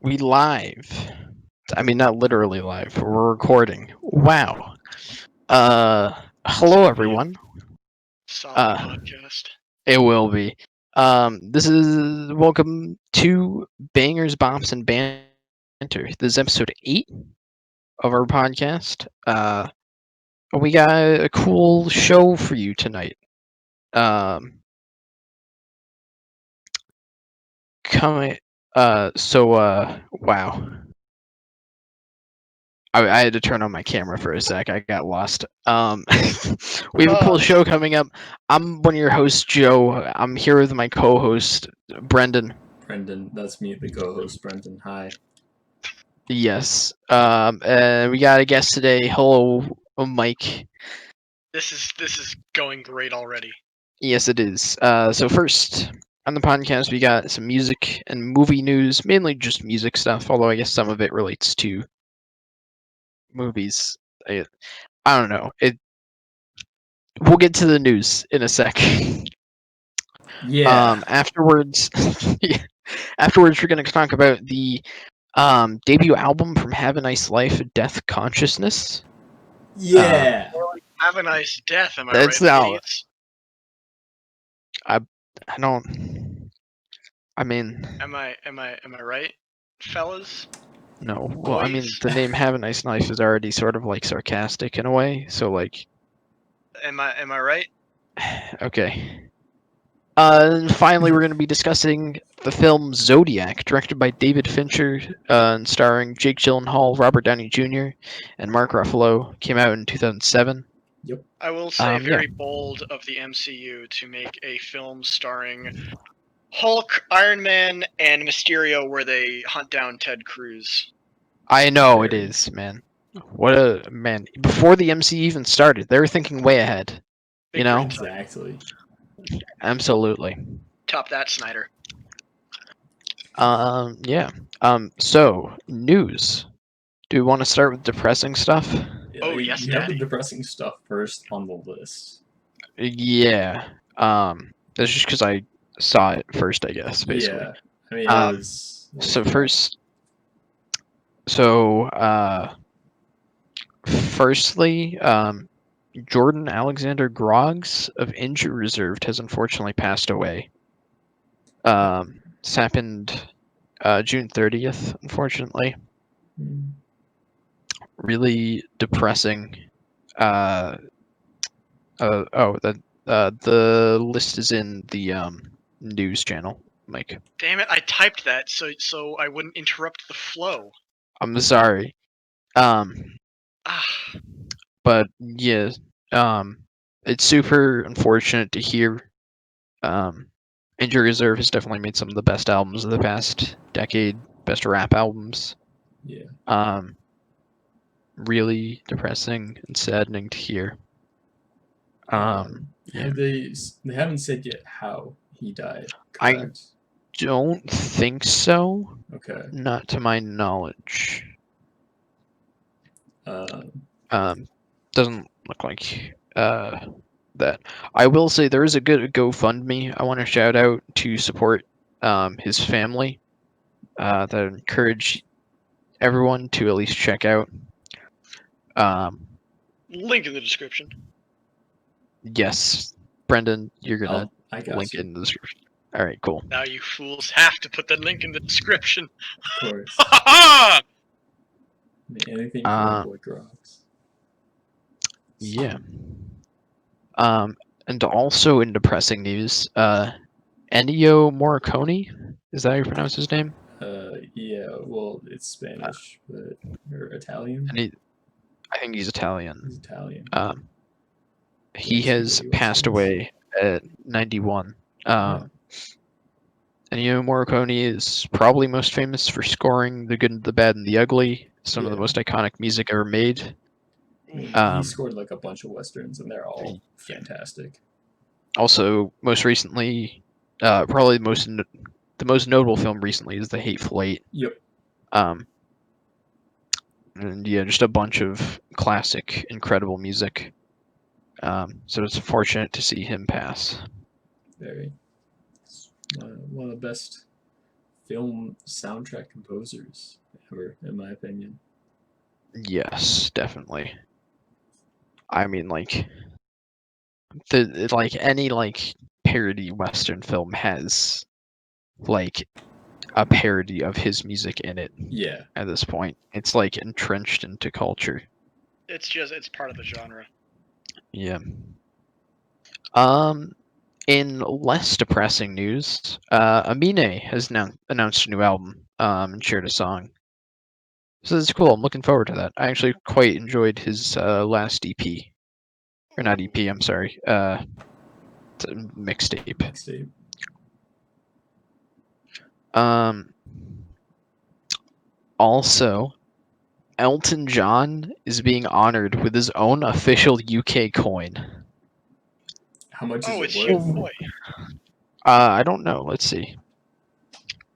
We live. I mean, not literally live. We're recording. Wow. Hello everyone. Solid Uh, podcast. it will be. This is welcome to Bangers, Bops, and Banter. This is episode 8 of our podcast. We got a cool show for you tonight. Coming. Wow. I had to turn on my camera for a sec. I got lost. We have a cool show coming up. I'm one of your hosts, Joe. I'm here with my co-host, Brendan. Brendan, that's me, the co-host, Brendan. Hi. Yes. And we got a guest today. Hello, Mike. This is going great already. Yes, it is. So first on the podcast, we got some music and movie news, mainly just music stuff. Although I guess some of it relates to movies. I don't know. We'll get to the news in a sec. Yeah. Afterwards, afterwards we're gonna talk about the debut album from Have a Nice Life, Deathconsciousness. Yeah. Have a nice death, am I That's right, now. ladies? I don't. I mean, Am I right, fellas? no. Well, I mean, Boys? the name Have a Nice Life is already sort of like sarcastic in a way. So like, Am I right? okay. And finally, we're going to be discussing the film Zodiac, directed by David Fincher, and starring Jake Gyllenhaal, Robert Downey Jr., and Mark Ruffalo. Came out in 2007. Yep. I will say Yeah. very bold of the MCU to make a film starring Hulk, Iron Man, and Mysterio where they hunt down Ted Cruz. I know it is, man. What a man! Before the MC even started, they were thinking way ahead. Big You know, brain time. Exactly. absolutely. Top that, Snyder. Yeah. So news. Do we want to start with depressing stuff? Yeah, Oh, yes, you have the Daddy. depressing stuff first on the list. Yeah. That's just because I saw it first, I guess. Basically. Yeah. I mean, it was. So first. So firstly, Jordan Alexander Groggs of Injury Reserve has unfortunately passed away. This happened June 30th, unfortunately. Really depressing. The list is in the news channel, Mike. Damn it, I typed that so I wouldn't interrupt the flow. I'm sorry. But yeah, it's super unfortunate to hear. Injury Reserve has definitely made some of the best albums of the past decade, best rap albums. Yeah. Really depressing and saddening to hear. Yeah. They haven't said yet how he died, I correct? don't think so. Okay. Not to my knowledge. Doesn't look like that. I will say there is a good GoFundMe I want to shout out to support his family. That I encourage everyone to at least check out. Link in the description. Yes, Brendan, you're gonna link you. in the description. All right, cool. Now you fools have to put that link in the description. Of course. Anything for my boy Groggs. Yeah. And also in depressing news, Ennio Morricone, is that how you pronounce his name? Yeah, well, it's Spanish, or Italian. I think he's Italian. He's Italian. He has passed away at 91. Ennio Morricone is probably most famous for scoring The Good, the Bad, and the Ugly, some of the most iconic music ever made. He scored like a bunch of westerns, and they're all fantastic. Also, most recently, probably the most notable film recently is The Hateful Eight. Yep. And yeah, just a bunch of classic, incredible music. So it's fortunate to see him pass. Very. One of the best film soundtrack composers ever, in my opinion. Yes, definitely. I mean, like any like parody Western film has like a parody of his music in it. Yeah. At this point, it's like entrenched into culture. It's part of the genre. Yeah. In less depressing news, Amine has now announced a new album, and shared a song. So it's cool. I'm looking forward to that. I actually quite enjoyed his last EP, or not EP. I'm sorry. It's a mixtape. Mixtape. Also, Elton John is being honored with his own official UK coin. How much is Oh, it it's your worth? boy. I don't know. Let's see.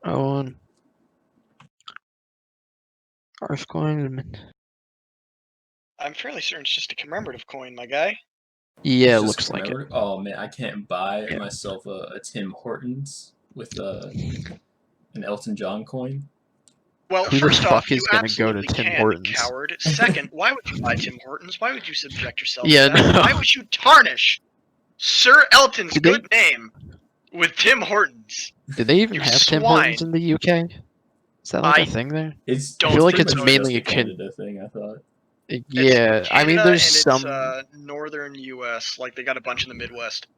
Owen Earth coin. I'm fairly certain it's just a commemorative coin, my guy. Yeah, it It's just looks like it. commemorative. Oh man, I can't buy Yeah. myself a Tim Hortons with an Elton John coin. Well, Who the first off, fuck you is gonna go to absolutely Tim can, Hortons? coward. Second, why would you buy Tim Hortons? Why would you subject yourself Yeah, to that? no. Why would you tarnish Sir Elton's Did they- good name with Tim Hortons? Do they even You have Tim swine. Hortons in the UK? Is that like I a thing there? It's Don't I feel like pretty it's much mainly just a Canada thing, I thought. Yeah, It's I mean, Canada there's and some. it's northern U.S. Like they got a bunch in the Midwest.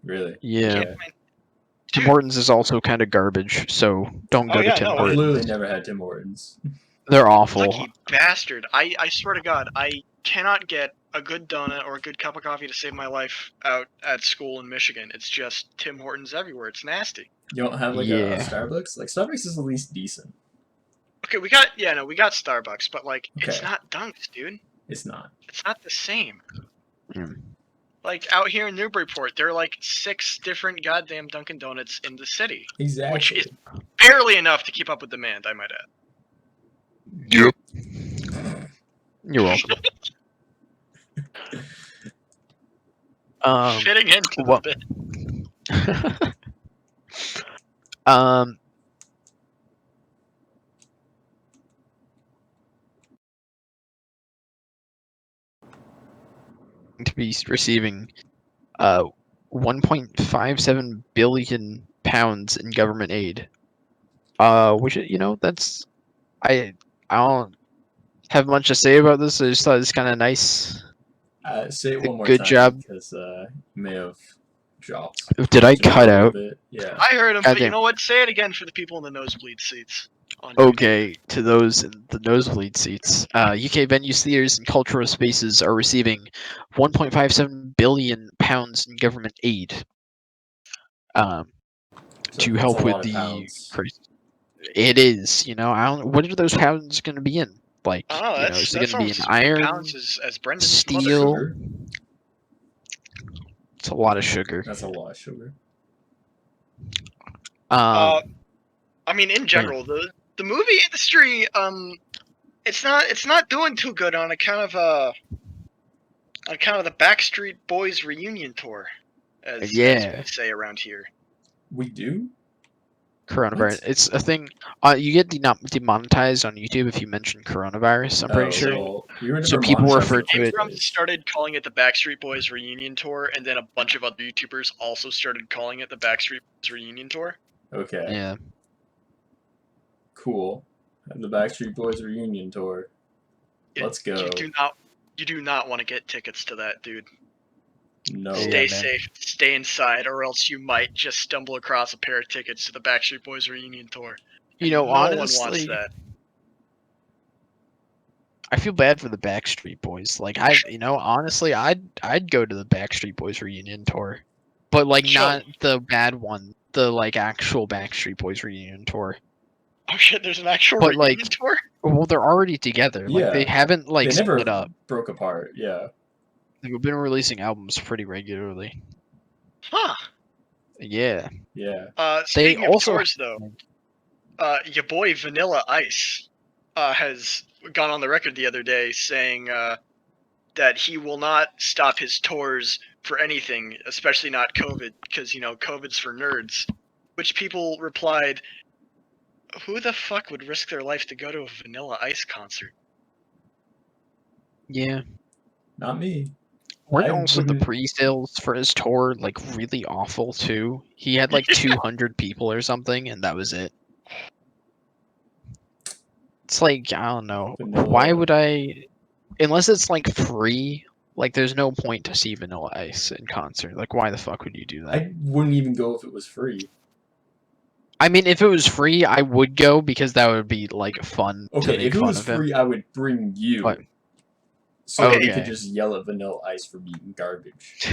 Really? Yeah, Okay. Tim Dude. Hortons is also kind of garbage, so don't Oh, go to yeah, Tim no, I've Hortons. literally never had Tim Hortons. They're awful. Lucky bastard. I swear to God, I cannot get a good donut or a good cup of coffee to save my life out at school in Michigan. It's just Tim Hortons everywhere. It's nasty. You don't have like a Yeah. Starbucks? Like Starbucks is at least decent. Okay, we got Starbucks, but like it's Okay. not Dunks, dude. It's not. It's not the same. Mm. Like out here in Newburyport, there are like 6 different goddamn Dunkin' Donuts in the city, Exactly. which is barely enough to keep up with demand, I might add. Yep. You're welcome. Fitting into well- the bit. To be receiving 1.57 billion pounds in government aid. Which that's I don't have much to say about this. I just thought it's kind of nice. Say it one more Good time job. because you may have dropped. Did I to me cut a little out? bit. Yeah. I heard him, but you Goddamn. know what? Say it again for the people in the nosebleed seats. On YouTube. Okay, to those in the nosebleed seats, UK venues, theaters, and cultural spaces are receiving 1.57 billion pounds in government aid. So To that's help a with lot of the pounds. crisis. It is, I don't. What are those pounds going to be in? Like, Oh, is it going to be in almost as iron, many pounds as Brendan's mother. steel? Sugar? It's a lot of sugar. That's a lot of sugar. I mean, in general, the movie industry, it's not doing too good on account of the Backstreet Boys reunion tour, as we say around here. We do? Coronavirus. What? It's a thing. You get demonetized on YouTube if you mention coronavirus. I'm pretty sure. Well, we were So never people monetized refer in the to first it. place. Started calling it the Backstreet Boys reunion tour, and then a bunch of other YouTubers also started calling it the Backstreet Boys reunion tour. Okay. Yeah. Cool. And the Backstreet Boys reunion tour. Let's go. You do not want to get tickets to that, dude. No. Stay safe, stay inside, or else you might just stumble across a pair of tickets to the Backstreet Boys reunion tour. No Honestly, one wants that. I feel bad for the Backstreet Boys. Like honestly, I'd go to the Backstreet Boys reunion tour, but like not the bad one, the like actual Backstreet Boys reunion tour. Oh shit, there's an actual But reunion tour? Well, they're already together. Yeah. Like they haven't They never split up. broke apart. Yeah. They've been releasing albums pretty regularly. Huh. Yeah. Yeah. Speaking of tours, though, your boy Vanilla Ice has gone on the record the other day saying that he will not stop his tours for anything, especially not COVID, because COVID's for nerds. Which people replied, Who the fuck would risk their life to go to a Vanilla Ice concert? Yeah. Not me. Weren't I also the wouldn't. pre-sales for his tour like really awful too? He had like 200 people or something, and that was it. It's like, I don't know. Why Vanilla. would I? Unless it's like free, like there's no point to see Vanilla Ice in concert. Like, why the fuck would you do that? I wouldn't even go if it was free. I mean, if it was free, I would go because that would be like fun to Okay, make if it fun was of him. free, I would bring you. But So we okay. could just yell at Vanilla Ice for being garbage.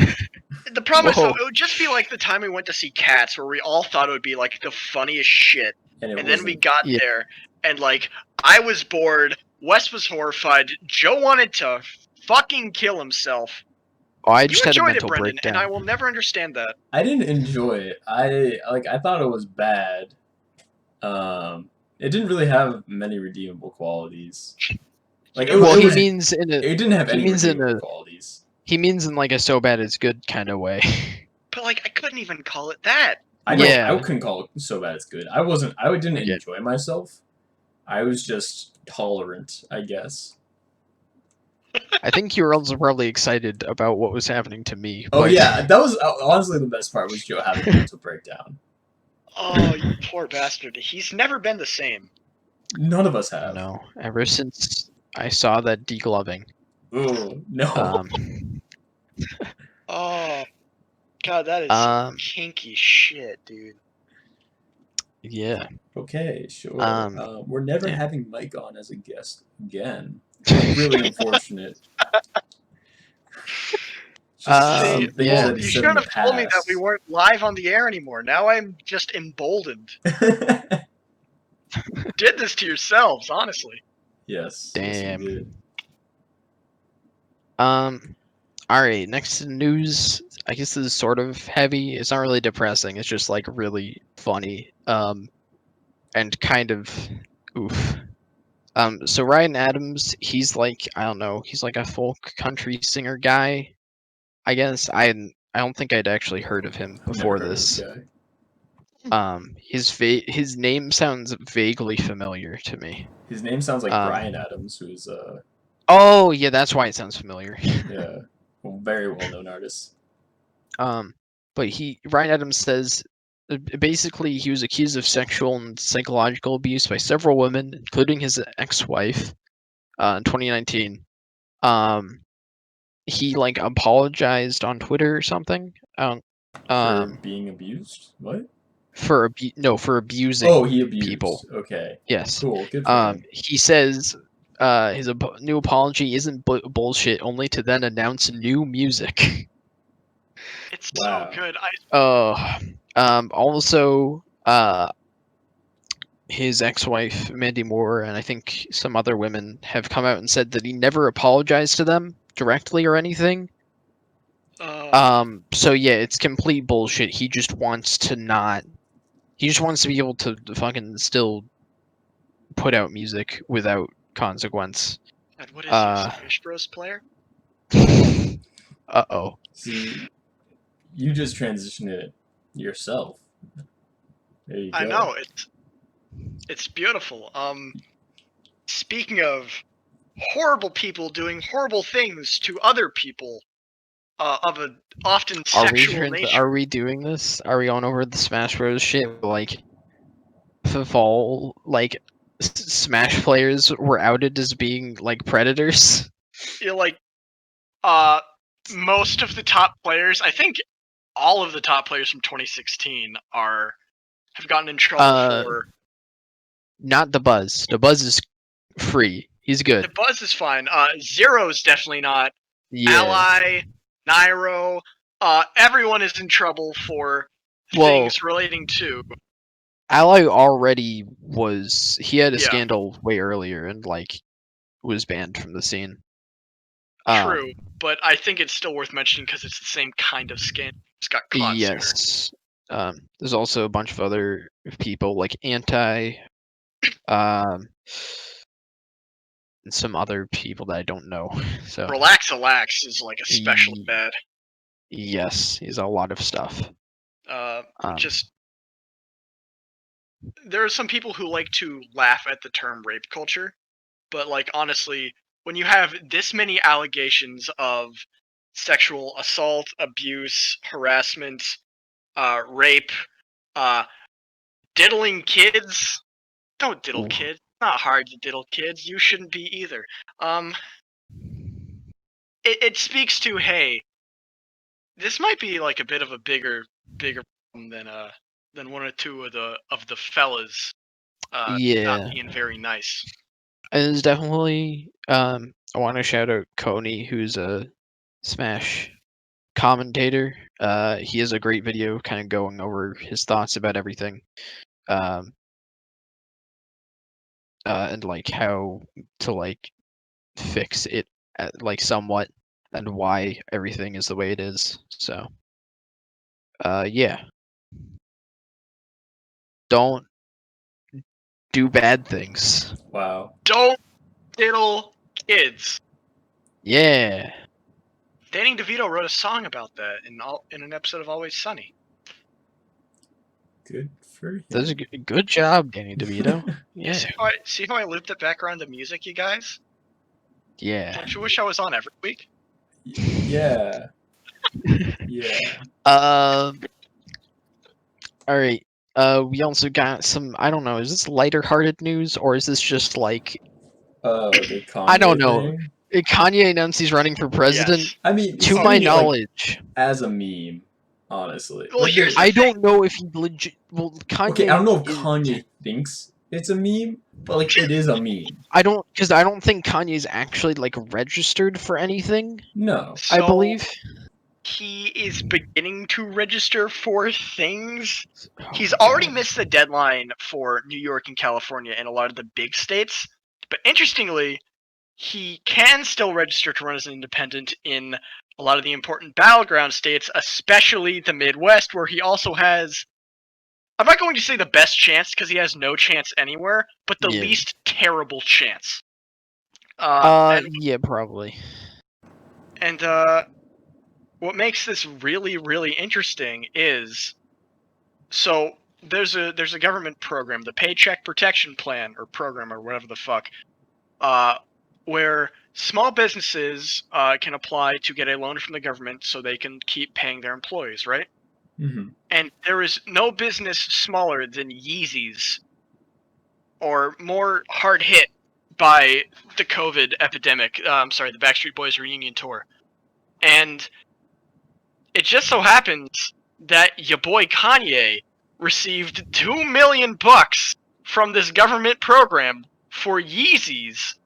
The problem is, Whoa. though, it would just be like the time we went to see Cats, where we all thought it would be like the funniest shit, And and then we wasn't. got Yeah. there, and like I was bored, Wes was horrified, Joe wanted to fucking kill himself. Oh, I You just had a enjoyed it, mental Brendan, breakdown. and I will never understand that. I didn't enjoy it. I thought it was bad. It didn't really have many redeemable qualities. Like it, Well, it he was. means in a It didn't have he any means in redeemable a qualities. he means in like a so bad it's good kind of way. But like, I couldn't even call it that. I know. Yeah. I couldn't call it so bad it's good. I wasn't. I didn't Yeah. enjoy myself. I was just tolerant, I guess. I think you were also probably excited about what was happening to me. Oh but... yeah, that was honestly the best part was Joe having a mental breakdown. Oh, you poor bastard. He's never been the same. None of us have. No, ever since I saw that degloving. Oh no. Oh, God, that is some Um, kinky shit, dude. yeah. Okay, sure. We're never yeah. having Mike on as a guest again. Really unfortunate. Just some things yeah. that he You said in shouldn't the have told me that we past. weren't live on the air anymore. Now I'm just emboldened. Did this to yourselves, honestly. Yes. Damn. Yes, you did. Alright, next to news, I guess this is sort of heavy. It's not really depressing, it's just like really funny. And kind of oof. So Ryan Adams, he's like, I don't know, he's like a folk country singer guy. I guess I don't think I'd actually heard of him I've never before heard this. of the guy. His name sounds vaguely familiar to me. His name sounds like Brian Adams, who's Oh yeah, that's why it sounds familiar. yeah, a very well known artist. But Ryan Adams says basically he was accused of sexual and psychological abuse by several women, including his ex-wife, in 2019. He like apologized on Twitter or something. For being abused? What? For abusing. Oh, he abused people. Okay. Yes. Cool. Good for him. He says his new apology isn't bullshit, only to then announce new music. It's Wow. so good. Also, his ex-wife Mandy Moore and I think some other women have come out and said that he never apologized to them directly or anything. So yeah, it's complete bullshit. He just wants to not. He just wants to be able to fucking still put out music without consequence. And what is he, a Smash Bros player? Uh-oh. See, you just transitioned it yourself. There you go. I know, it's beautiful. Speaking of horrible people doing horrible things to other people, of an often sexual nature. Are we doing this? Are we going over the Smash Bros shit? Like, if all like Smash players were outed as being like predators? Like, most of the top players, I think all of the top players from 2016 have gotten in trouble for. Not the Buzz. The Buzz is free. He's good. The Buzz is fine. Zero's definitely not. Yeah. Ally, Nairo, everyone is in trouble for things relating to. Ally already was. He had a Yeah. scandal way earlier and like was banned from the scene. True, but I think it's still worth mentioning because it's the same kind of scandal. It's got caught Yes. There's also a bunch of other people like Anti, and some other people that I don't know. So Relax is like especially bad. Yes, he's a lot of stuff. Just there are some people who like to laugh at the term rape culture, but like honestly, when you have this many allegations of sexual assault, abuse, harassment, rape, uh, diddling kids, don't diddle Ooh. kids. It's not hard to diddle kids. You shouldn't be either. It speaks to, hey, this might be like a bit of a bigger problem than one or two of the fellas not Yeah, being very nice. and there's definitely I want to shout out Coney, who's a Smash commentator. He has a great video kind of going over his thoughts about everything. Um, and like how to like fix it like somewhat, and why everything is the way it is. So yeah, don't do bad things. Wow. Don't diddle kids. Yeah, Danny DeVito wrote a song about that in an episode of Always Sunny. Good for him. that's a good job, Danny DeVito. Yeah, See how I looped it back around to music, you guys? yeah. Don't you wish I was on every week? Yeah. Yeah. All right. We also got some. I don't know. Is this lighter-hearted news, or is this just like Oh, the Kanye I don't know? thing? Kanye announced he's running for president. Yes. I mean, To it's my funny, like, knowledge, as a meme, honestly. Well, Like, here's the I thing. don't know if he legit. Well, Kanye. okay, I don't know if is- Kanye thinks it's a meme, but like, it is a meme. I don't, because I don't think Kanye's actually like registered for anything. No. I So, believe he is beginning to register for things. Oh He's my already God. missed the deadline for New York and California and a lot of the big states. But interestingly, he can still register to run as an independent in a lot of the important battleground states, especially the Midwest, where he also has, I'm not going to say the best chance because he has no chance anywhere, but the Yeah. least terrible chance. And Yeah, probably. what makes this really, really interesting is, so there's a government program, the Paycheck Protection Plan or program or whatever the fuck, where small businesses can apply to get a loan from the government so they can keep paying their employees, right? Mm-hmm. And there is no business smaller than Yeezys or more hard hit by the COVID epidemic. The Backstreet Boys reunion tour. And it just so happens that your boy Kanye received $2 million from this government program for Yeezys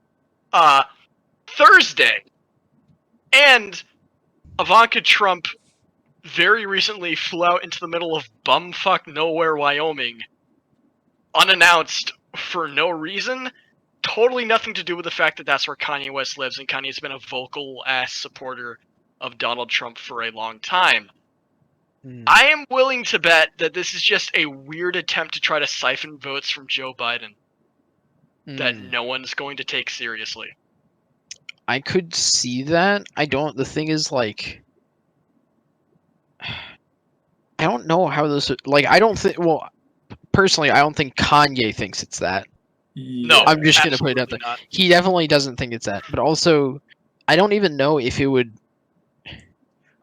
Thursday. And Ivanka Trump very recently flew out into the middle of bumfuck nowhere, Wyoming, unannounced for no reason. Totally nothing to do with the fact that that's where Kanye West lives, and Kanye's been a vocal ass supporter of Donald Trump for a long time. I am willing to bet that this is just a weird attempt to try to siphon votes from Joe Biden that no one's going to take seriously. I could see that. I don't. The thing is, like, I don't know how this. Like, I don't think. Well, personally, I don't think Kanye thinks it's that. No, Yeah. I'm just gonna put it out there. absolutely not. He definitely doesn't think it's that. But also, I don't even know if it would.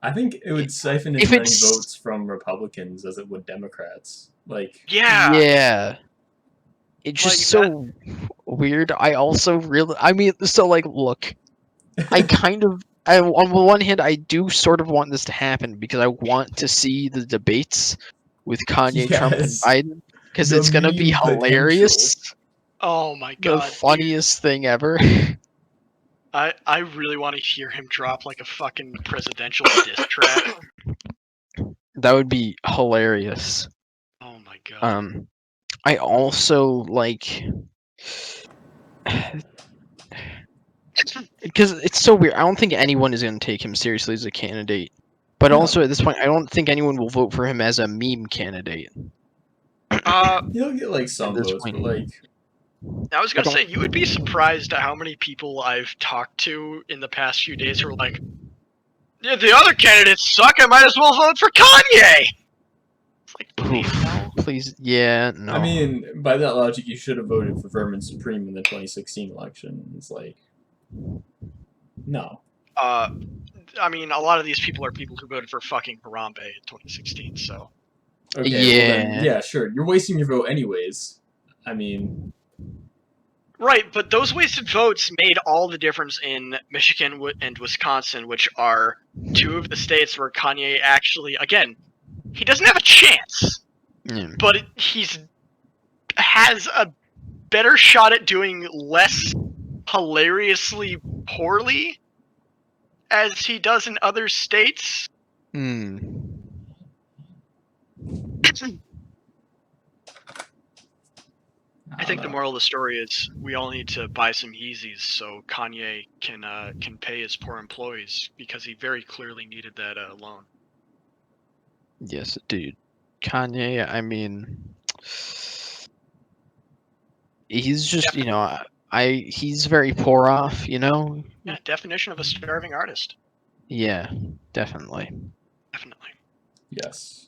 I think it would siphon as If many it's- votes from Republicans as it would Democrats. Like, Yeah. Yeah. It's just so weird. I also really. I mean, so like, look. I kind of. On the one hand, I do sort of want this to happen because I want to see the debates with Kanye, Trump, and Yes. Biden because The it's gonna be meme hilarious. Oh my The god. funniest thing ever. I really want to hear him drop like a fucking presidential diss track. That would be hilarious. Oh my god. I also like because it's so weird. I don't think anyone is gonna take him seriously as a candidate. But No. also at this point, I don't think anyone will vote for him as a meme candidate. He'll get like some At this votes, point. but like, I was gonna I say, don't- you would be surprised at how many people I've talked to in the past few days who are like, yeah, the other candidates suck, I might as well vote for Kanye! It's like, please, no. Please, yeah, no. I mean, by that logic, you should have voted for Vermin Supreme in the 2016 election. It's like, no. I mean, a lot of these people are people who voted for fucking Harambe in 2016. So Okay, well then, Yeah. yeah, sure. You're wasting your vote anyways. I mean, right, but those wasted votes made all the difference in Michigan and Wisconsin, which are two of the states where Kanye actually, again, he doesn't have a chance, Yeah. but has a better shot at doing less hilariously poorly as he does in other states. Hmm. I think the moral of the story is we all need to buy some Yeezys so Kanye can pay his poor employees because he very clearly needed that loan. Yes, dude. Kanye, I mean, he's just, he's very poor off, Yeah, definition of a starving artist. Yeah, definitely. Definitely. yes.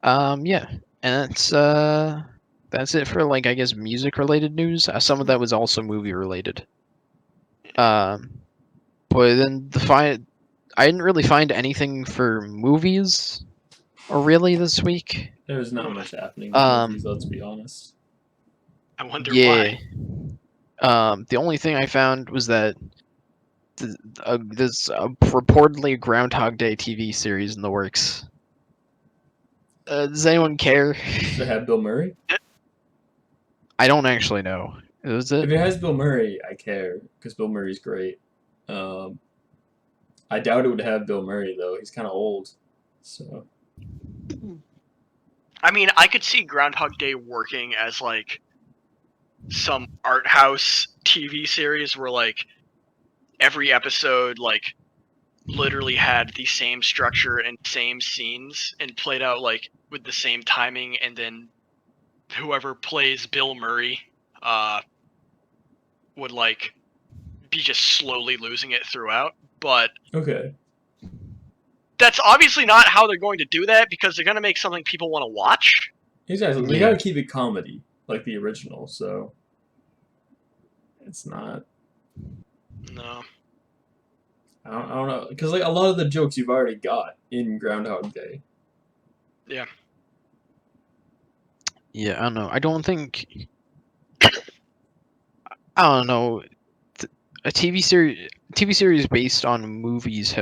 Yeah, and that's it for like I guess music related news. Some of that was also movie related. But then I didn't really find anything for movies or really this week. There's not much happening with movies, let's be honest. I wonder Yeah. why. The only thing I found was that there's reportedly a Groundhog Day TV series in the works. Does anyone care? Does it have Bill Murray? I don't actually know. Is it? If it has Bill Murray, I care, because Bill Murray's great. I doubt it would have Bill Murray, though. He's kind of old, so... I mean, I could see Groundhog Day working as like some art house TV series where like every episode like literally had the same structure and same scenes and played out like with the same timing, and then whoever plays Bill Murray would like be just slowly losing it throughout. But Okay. that's obviously not how they're going to do that because they're going to make something people want to watch. Exactly. They Yeah. gotta keep it comedy, like the original, so... It's not... No. I don't know, because like a lot of the jokes you've already got in Groundhog Day. Yeah. Yeah, I don't know. I don't think. I don't know. A TV series based on movies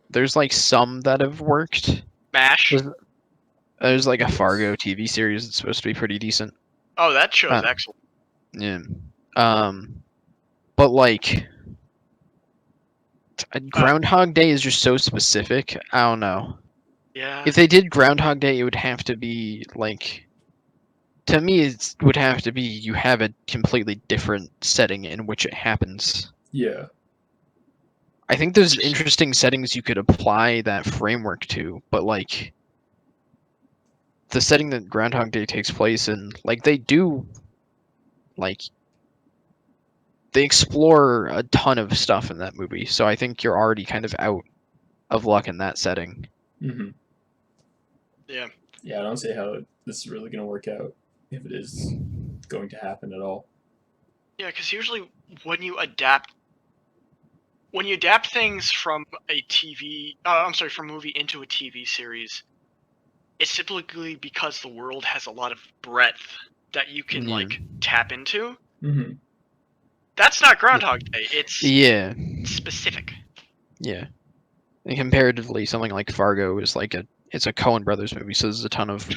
there's like some that have worked. MASH. There's like a Yes. Fargo TV series that's supposed to be pretty decent. Oh, that show's excellent. Yeah. But like Groundhog Day is just so specific. I don't know. Yeah. If they did Groundhog Day, it would have to be like. To me, it would have to be you have a completely different setting in which it happens. Yeah. I think there's interesting settings you could apply that framework to, but like the setting that Groundhog Day takes place in, like they explore a ton of stuff in that movie. So I think you're already kind of out of luck in that setting. Mm-hmm. Yeah. Yeah, I don't see how this is really going to work out, if it is going to happen at all. Yeah, because usually when you adapt things from a from a movie into a TV series, it's typically because the world has a lot of breadth that you can like tap into. Mm-hmm. That's not Groundhog Day. It's specific. Yeah. And comparatively, something like Fargo is like it's a Coen Brothers movie, so there's a ton of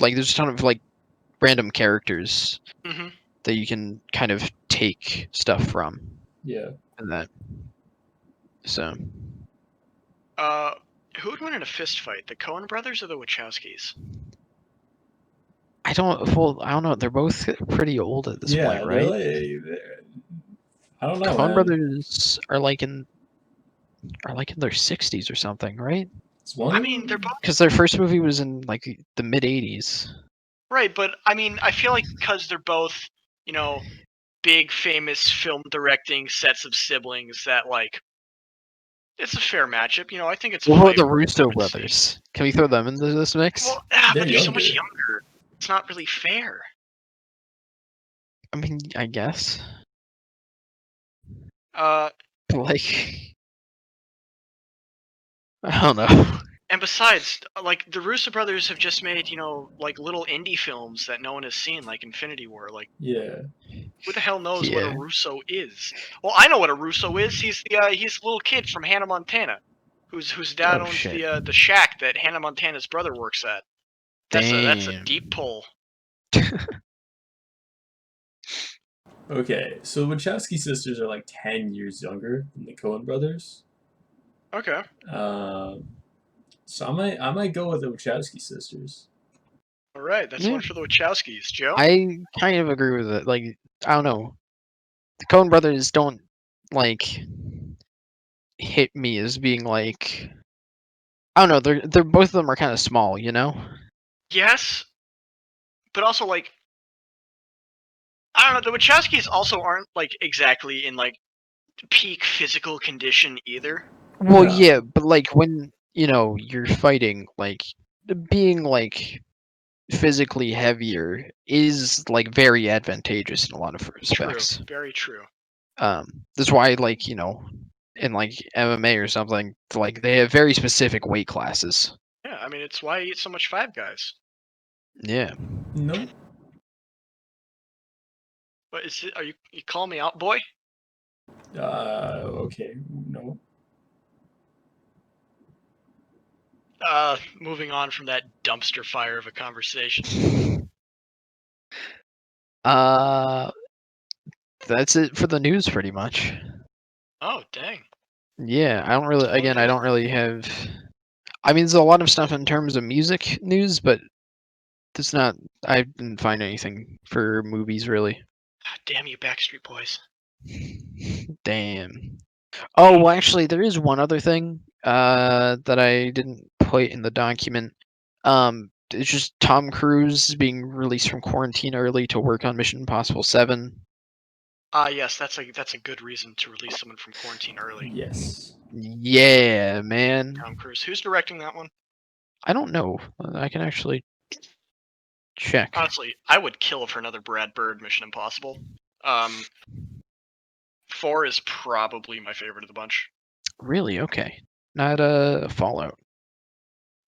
there's a ton of like random characters that you can kind of take stuff from. Yeah. And that. So. Who would win in a fist fight, the Coen Brothers or the Wachowskis? I don't know. They're both pretty old at this point, right? I don't know. Coen Brothers are like in their 60s or something, right? I mean, they're both because their first movie was in like the mid 80s. Right, but I mean, I feel like because they're both, big famous film directing sets of siblings that like It's a fair matchup. I think it's. What about the flavor. Russo brothers? Can we throw them into this mix? Well, They're but they're so much younger. younger. It's not really fair. I mean, I guess. Uh, Like, I don't know. and besides, like the Russo brothers have just made, like little indie films that no one has seen, like Infinity War. Like, Yeah. who the hell knows what a Yeah. Russo is? Well, I know what a Russo is. He's the little kid from Hannah Montana, whose dad Oh, owns shit. the shack that Hannah Montana's brother works at. That's a Damn. deep pull. Okay, so the Wachowski sisters are like 10 years younger than the Coen brothers. Okay. So I might go with the Wachowski sisters. All right, that's Yeah. one for the Wachowskis, Joe. I kind of agree with it. Like, I don't know. The Coen brothers don't, like, hit me as being like, I don't know. They're both of them are kind of small, you know. Yes, but also like, I don't know. The Wachowskis also aren't like exactly in like peak physical condition either. Well, No. yeah, but like when you're fighting, like being like physically heavier is like very advantageous in a lot of respects. True, very true. That's why like in like MMA or something, like they have very specific weight classes. Yeah, I mean it's why I eat so much Five Guys. Yeah. No. What is it? Are you calling me out, boy? Okay. No. Moving on from that dumpster fire of a conversation. That's it for the news pretty much. Oh dang. Yeah, I don't really. Again, I don't really have. I mean, there's a lot of stuff in terms of music news, but there's not. I didn't find anything for movies really. Damn you, Backstreet Boys. Damn. Oh well, actually, there is one other thing that I didn't put in the document. It's just Tom Cruise being released from quarantine early to work on Mission Impossible 7. Yes, that's a good reason to release someone from quarantine early. Yes. Yeah, man. Tom Cruise. Who's directing that one? I don't know. I can actually check. Honestly, I would kill for another Brad Bird Mission Impossible. 4 is probably my favorite of the bunch. Really? Okay. Not Fallout.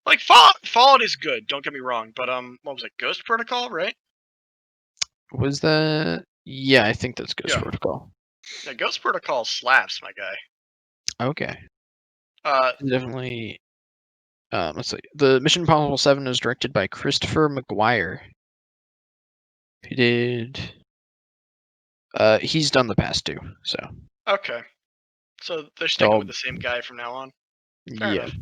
Like Fallout is good. Don't get me wrong, but what was it? Ghost Protocol, right? Was that? Yeah, I think that's Ghost Yeah. Protocol. Yeah, Ghost Protocol slaps, my guy. Okay. Uh, Definitely. Let's see. The Mission Impossible 7 is directed by Christopher McGuire. He did. He's done the past two, so okay. So they're sticking Oh. with the same guy from now on. Fair yeah. enough.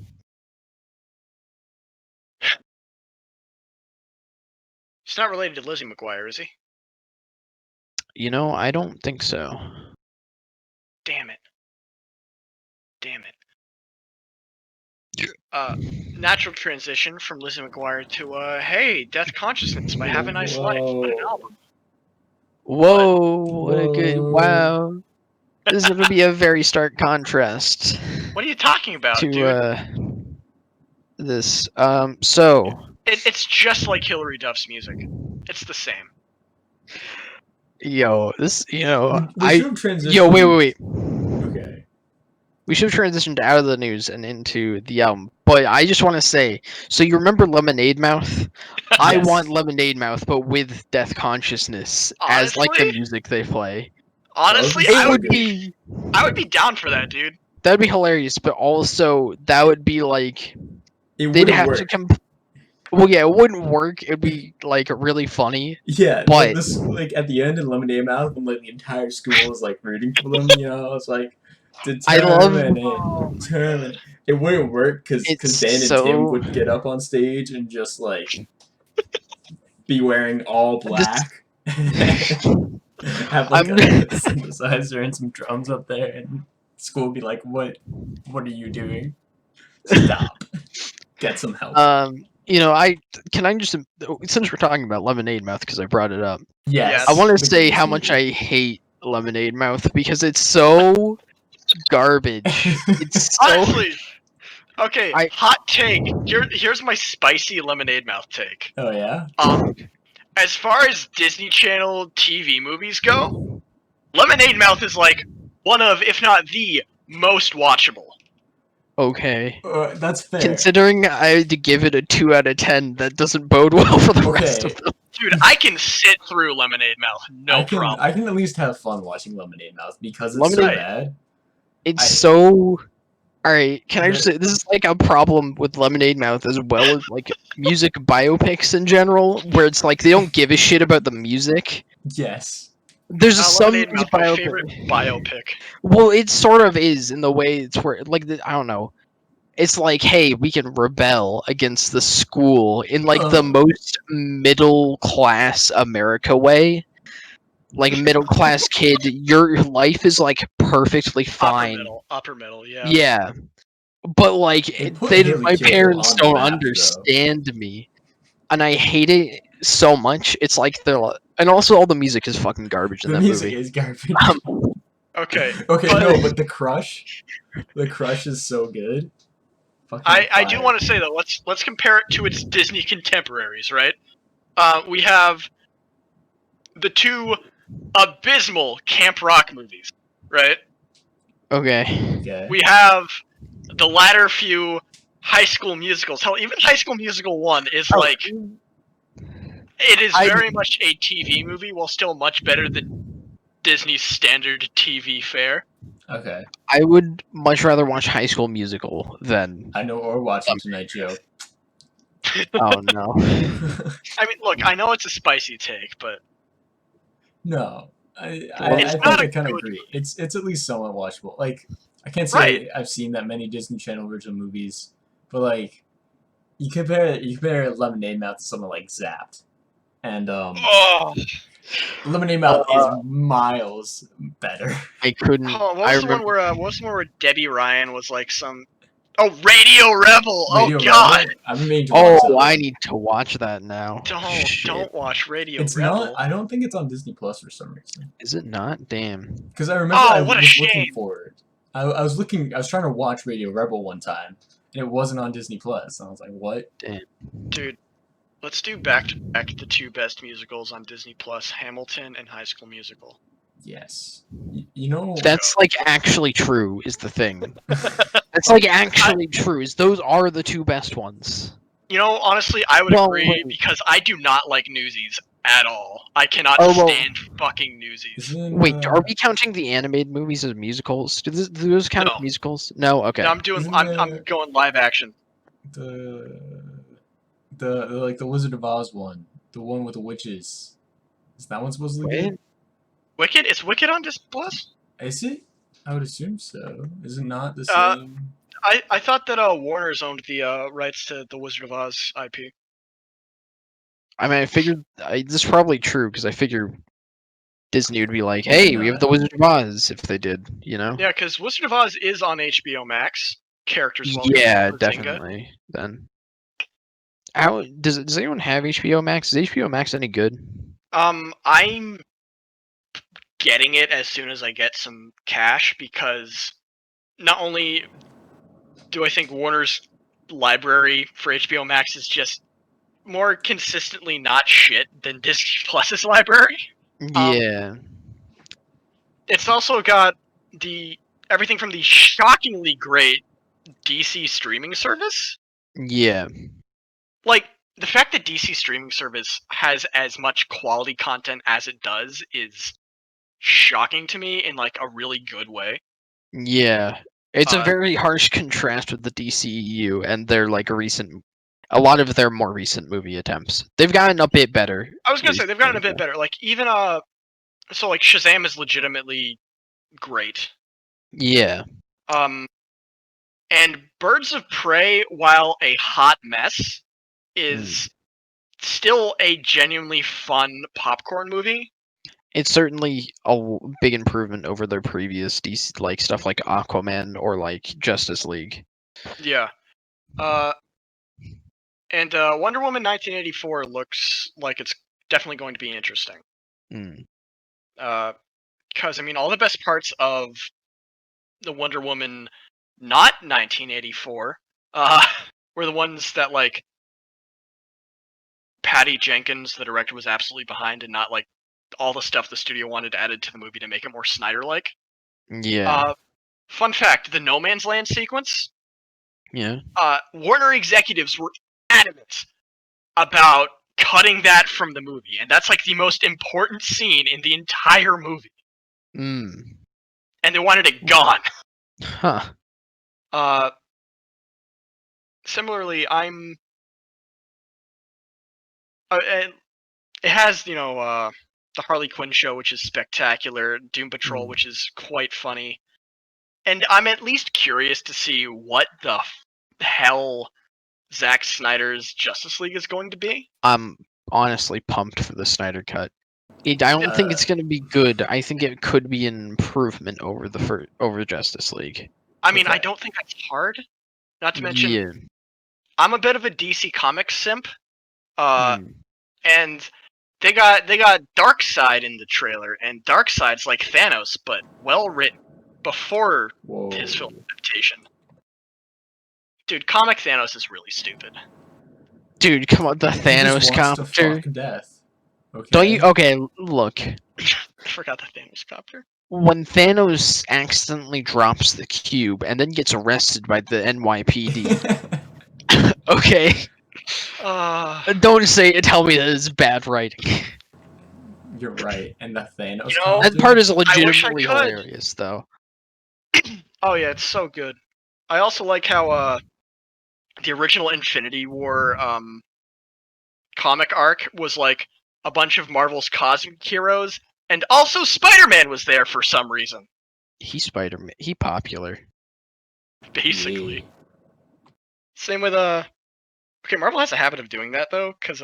He's not related to Lizzie McGuire, is he? I don't think so. Damn it. Natural transition from Lizzie McGuire to hey, Deathconsciousness by Have a Nice Life. What an album. Whoa! What a good Whoa. wow! This is gonna be a very stark contrast What are you talking about, to dude? this. So It's just like Hilary Duff's music. It's the same. yo, this We should have transitioned. yo wait. Okay. We should have transitioned out of the news and into the album. But I just want to say, so you remember Lemonade Mouth? I Yes. want Lemonade Mouth, but with Deathconsciousness as like the Honestly? music they play. Honestly, That It so would good. be I would be down for that, dude. that'd be hilarious, but also that would be like It they'd wouldn't have work. to well, yeah, it wouldn't work. It'd be like really funny. Yeah, But- like this, like at the end in Lemonade Mouth, when like the entire school is like rooting for them, it's like I love- determined. It wouldn't work because It's Dan and so- Tim would get up on stage and just like be wearing all black, have like I'm- a synthesizer and some drums up there, and school would be like, "What are you doing? Stop! Get some help." I just since we're talking about Lemonade Mouth because I brought it up. Yes, I want to the say how greatest much movie. I hate Lemonade Mouth because it's so garbage. It's so. Honestly, okay. I- Hot take. Here's my spicy lemonade mouth take. Oh yeah. As far as Disney Channel TV movies go, Lemonade Mouth is like one of, if not the most watchable. Okay. That's fair. Considering I had to give it a 2 out of 10, that doesn't bode well for the rest of Okay. them. Dude, I can sit through Lemonade Mouth, no problem. I can at least have fun watching Lemonade Mouth because it's Lemonade- so bad. It's I- so. Alright, can I just The- say, this is like a problem with Lemonade Mouth as well as like music biopics in general, where it's like they don't give a shit about the music. Yes. There's some Lemonade Mouth, my favorite biopic. Well, it sort of is in the way it's where, like, I don't know. It's like, hey, we can rebel against the school in like the most middle class America way. Like middle class kid, your life is like perfectly fine. Upper middle, yeah. Yeah, but like They put they, Haley my Kidwell parents on the don't map, though. understand me, and I hate it so much. It's like and also all the music is fucking garbage in The that music movie. is garbage. Okay. Okay, but- no, but the crush is so good. Fucking I do fire. want to say though, let's compare it to its Disney contemporaries, right? We have the two abysmal camp rock movies, right? Okay. Okay. We have the latter few High School Musicals. Hell, even High School Musical 1 is like, it is very much a TV movie, while still much better than Disney's standard TV fare. Okay. I would much rather watch High School Musical than. I know, or watching Tonight Joe. Oh no. I mean, look, I know it's a spicy take, but No, It's I not think a I kind of good agree. movie. It's at least somewhat watchable. Like I can't say Right. I've seen that many Disney Channel original movies, but like you compare Lemonade Mouth to something like Zapped, and oh, Lemonade Mouth is miles better. I couldn't. what I was the one remember. where Debbie Ryan was like some? Oh, Radio Rebel. Radio Oh God. Rebel, I've been meaning to watch that Oh, I one. need to watch that now. Shit. Don't watch Radio It's Rebel. not. I don't think it's on Disney Plus for some reason. Is it not? Damn. Because I remember Oh, I what a was looking shame. for it. I was looking. I was trying to watch Radio Rebel one time, and it wasn't on Disney Plus. And I was like, "What?" Dude, let's do back to back the two best musicals on Disney Plus: Hamilton and High School Musical. Yes. You know. That's like actually true. Is the thing. That's like actually true. Is those are the two best ones. You know, honestly, I would Well, agree wait. because I do not like Newsies at all. I cannot Oh, well. stand fucking Newsies. Isn't, Wait, are we counting the animated movies as musicals? Do those count as No. musicals? No. Okay. No, I'm going live action. the like the Wizard of Oz one, the one with the witches? Is that one supposed to be good? Wicked? Is Wicked on Disney Plus? Is it? I would assume so. Is it not the Uh, same? I thought that Warner's owned the rights to the Wizard of Oz IP. I mean, I figured this is probably true because I figure Disney would be like, "Hey, we have the Wizard of Oz." If they did, you know. Yeah, because Wizard of Oz is on HBO Max. Characters welcome. Yeah, Bazinga. definitely. Then, how does anyone have HBO Max? Is HBO Max any good? I'm getting it as soon as I get some cash because not only do I think Warner's library for HBO Max is just more consistently not shit than Disney Plus's library. Yeah. It's also got everything from the shockingly great DC streaming service. Yeah. Like the fact that DC streaming service has as much quality content as it does is shocking to me in like a really good way. Yeah. It's a very harsh contrast with the DCEU and their like a lot of their more recent movie attempts. They've gotten a bit better. I was gonna say they've gotten a bit better. Like even so like Shazam is legitimately great. Yeah. And Birds of Prey, while a hot mess, is still a genuinely fun popcorn movie. It's certainly a big improvement over their previous DC like stuff like Aquaman or like Justice League. Yeah. And Wonder Woman 1984 looks like it's definitely going to be interesting. Mm. Because I mean, all the best parts of the Wonder Woman, not 1984, were the ones that like Patty Jenkins, the director, was absolutely behind, and not like all the stuff the studio wanted added to the movie to make it more Snyder-like. Yeah. Fun fact: the No Man's Land sequence. Yeah. Warner executives were adamant about cutting that from the movie, and that's like the most important scene in the entire movie. Mm. And they wanted it gone. Huh. Similarly, I'm. It has, the Harley Quinn show, which is spectacular. Doom Patrol, which is quite funny. And I'm at least curious to see what the hell Zack Snyder's Justice League is going to be. I'm honestly pumped for the Snyder Cut. I don't think it's going to be good. I think it could be an improvement over over Justice League. I mean, Okay. I don't think that's hard. Not to mention, Yeah. I'm a bit of a DC Comics simp. Mm. And they got Darkseid in the trailer, and Darkseid's like Thanos, but well written before Whoa. his film adaptation. Dude, comic Thanos is really stupid. Dude, come on, the He Thanos just wants to copter. fuck death. Okay. Don't you? Okay, look. I forgot the Thanos copter. When Thanos accidentally drops the cube and then gets arrested by the NYPD, okay, don't tell me that it's bad writing. You're right. And the Thanos You know, That copter? part is I wish I legitimately could. hilarious, though. Oh yeah, it's so good. I also like how the original Infinity War comic arc was like a bunch of Marvel's cosmic heroes, and also Spider-Man was there for some reason. He's Spider-Man. He popular. Basically. Yeah. Same with okay, Marvel has a habit of doing that though, because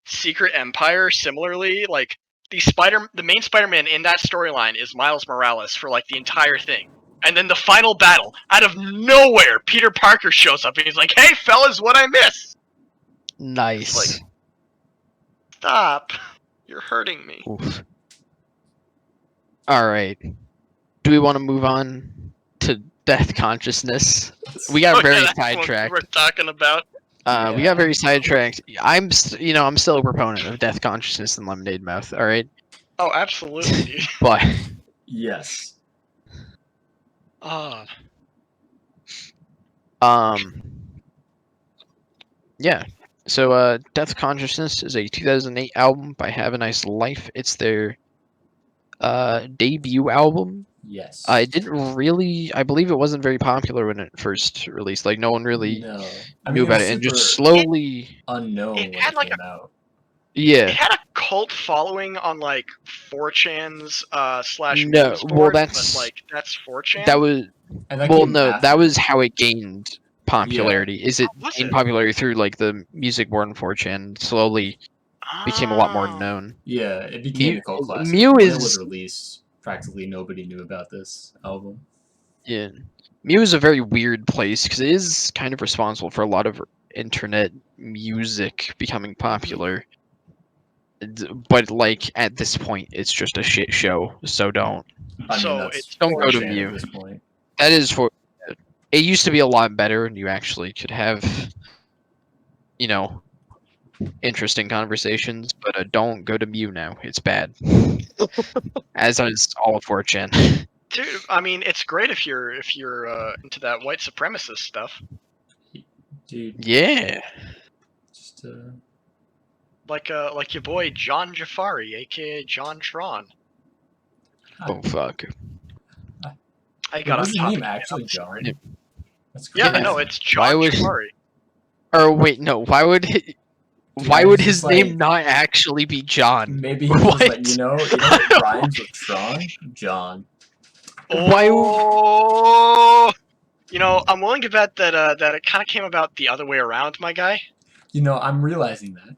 Secret Empire, similarly, like the main Spider-Man in that storyline is Miles Morales for like the entire thing. And then the final battle, out of nowhere, Peter Parker shows up and he's like, "Hey fellas, what I miss?" Nice. It's like, stop. You're hurting me. Oof. Alright. Do we want to move on to Deathconsciousness? We got very that's what sidetracked. we're talking about. We got very sidetracked. I'm still a proponent of Deathconsciousness and Lemonade Mouth, alright? Oh, absolutely, dude. But Yes. yeah. So Deathconsciousness is a 2008 album by Have a Nice Life. It's their debut album. Yes. I believe it wasn't very popular when it first released. Like no one really knew about it, and just slowly unknown it when had it like came out. Yeah. It had a cult following on like 4chan's slash No, memes well, board, but like that's 4chan. that was And that well, came no, after. that was how it gained popularity. Is it Was gained it? popularity through like the music board and 4chan? Slowly became a lot more known. Yeah, it became a cult classic. Mew When it is was released, practically nobody knew about this album. yeah. Mew is a very weird place because it is kind of responsible for a lot of internet music becoming popular. But like at this point, it's just a shit show. So don't I mean, So that's it's don't go to 4chan Mew. at this point. That is for. It used to be a lot better, and you actually could have, interesting conversations. But don't go to Mew now. It's bad. As is all of 4chan. dude. I mean, it's great if you're into that white supremacist stuff, Dude, Yeah. just like your boy John Jafari, aka John Tron. Oh fuck. I Wait, got was on his topic name again, actually I'm John? sorry. That's Yeah, crazy. no, it's Why John would- Jafari. Or wait, no. Why would Dude, why I would was his just name like- not actually be John? Maybe he was like, What? you know what rhymes with Tron? John. Why? Oh, I'm willing to bet that that it kind of came about the other way around, my guy. You know, I'm realizing that.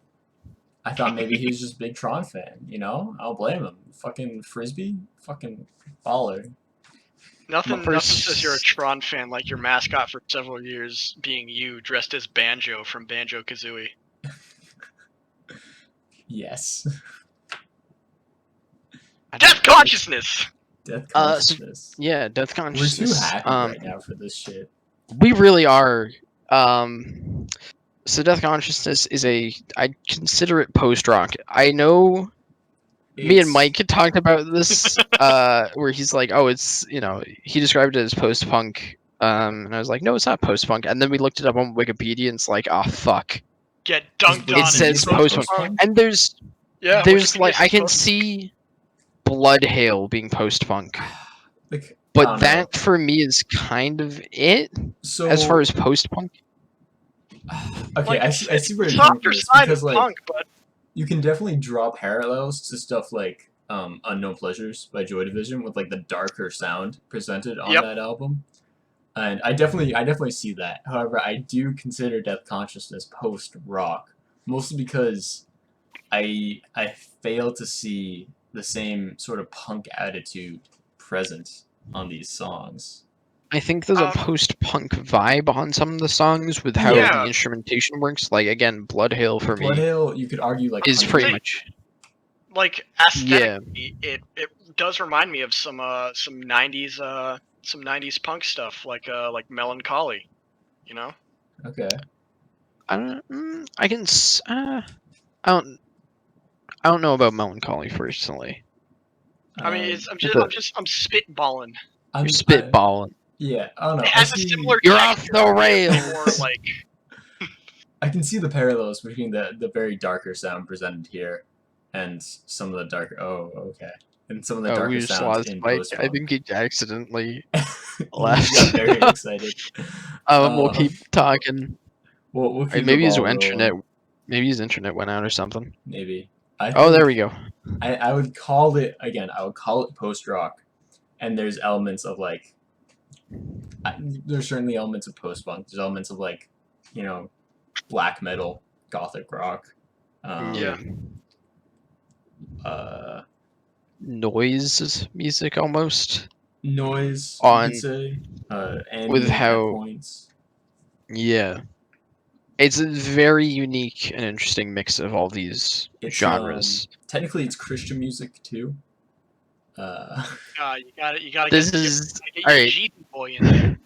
I thought maybe he was just a big Tron fan, I don't blame him. Fucking Frisbee? Fucking baller. Nothing says you're a Tron fan like your mascot for several years being you dressed as Banjo from Banjo-Kazooie. Yes. Deathconsciousness! Deathconsciousness. Yeah, Death We're too Consciousness. happy right now for this shit. We really are. So Death Consciousness is I consider it post rock. I know me and Mike had talked about this, where he's like, oh, it's, he described it as post punk. And I was like, no, it's not post punk. And then we looked it up on Wikipedia, and it's like, oh fuck, Get dunked it on. says Post post punk. punk. And there's Yeah, like, Wikipedia I says can post- see Blood Hail being post punk, Like, I but don't know. that for me is kind of it So as far as post punk. okay, like, I it's see where the you're coming softer from this side because of like punk, but you can definitely draw parallels to stuff like Unknown Pleasures by Joy Division with like the darker sound presented on Yep. that album. And I definitely see that. However, I do consider Death Consciousness post rock, mostly because I fail to see the same sort of punk attitude present on these songs. I think there's a post-punk vibe on some of the songs with how Yeah. the instrumentation works. Like, again, Blood Hail for Blood me Hail, you could argue like is Honey pretty Beat. much, like aesthetically, it does remind me of some 90s punk stuff, like Melancholy, you know. Okay. I don't, I can, I don't, I don't know about Melancholy personally. I mean, Um, I'm spitballing. You're I'm, spitballing. yeah, I don't know. It I has a see. similar You're off texture, the only rails. more like I can see the parallels between the very darker sound presented here, and some of the darker. Oh, okay. And some of the Oh, darker we just sounds lost in Mike. post I think he accidentally He left. got very excited. We'll keep talking. We'll Or keep maybe the his ball internet. rolling. Maybe his internet went out or something. Maybe. I Oh, there think we go. I would call it again. I would call it post rock, and there's elements of like. There's certainly elements of post punk. There's elements of like, you know, black metal, gothic rock. Yeah. Uh, Noise music almost. noise, you On could say. with Ambient at how points. yeah, it's a very unique and interesting mix of all these It's genres. technically it's Christian music too. you gotta This get is your alright. Jeezy boy in there.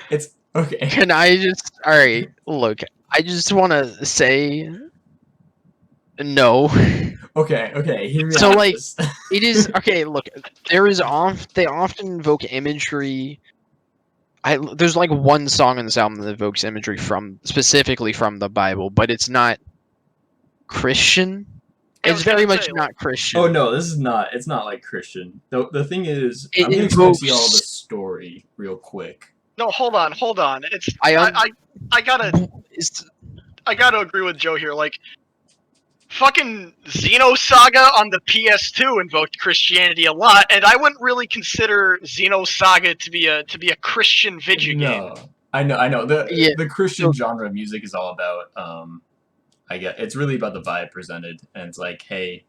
It's okay. Can I just alright? Look, I just want to say no. Okay, hear me So out. like, This. it is okay. Look, they often invoke imagery. There's like one song in this album that evokes imagery specifically from the Bible, but it's not Christian. Yeah, I It's was very gonna much say, not like, Christian. Oh no, this is not. It's not like Christian. The thing is, It I'm gonna explain to you all the invokes- story real quick. no, hold on. It's I I gotta it's, agree with Joe here. Like, fucking Xenosaga on the PS2 invoked Christianity a lot, and I wouldn't really consider Xenosaga to be a Christian video game. No, I know. The Yeah, the Christian so- genre of music is all about. I get it's really about the vibe presented, and it's like, hey,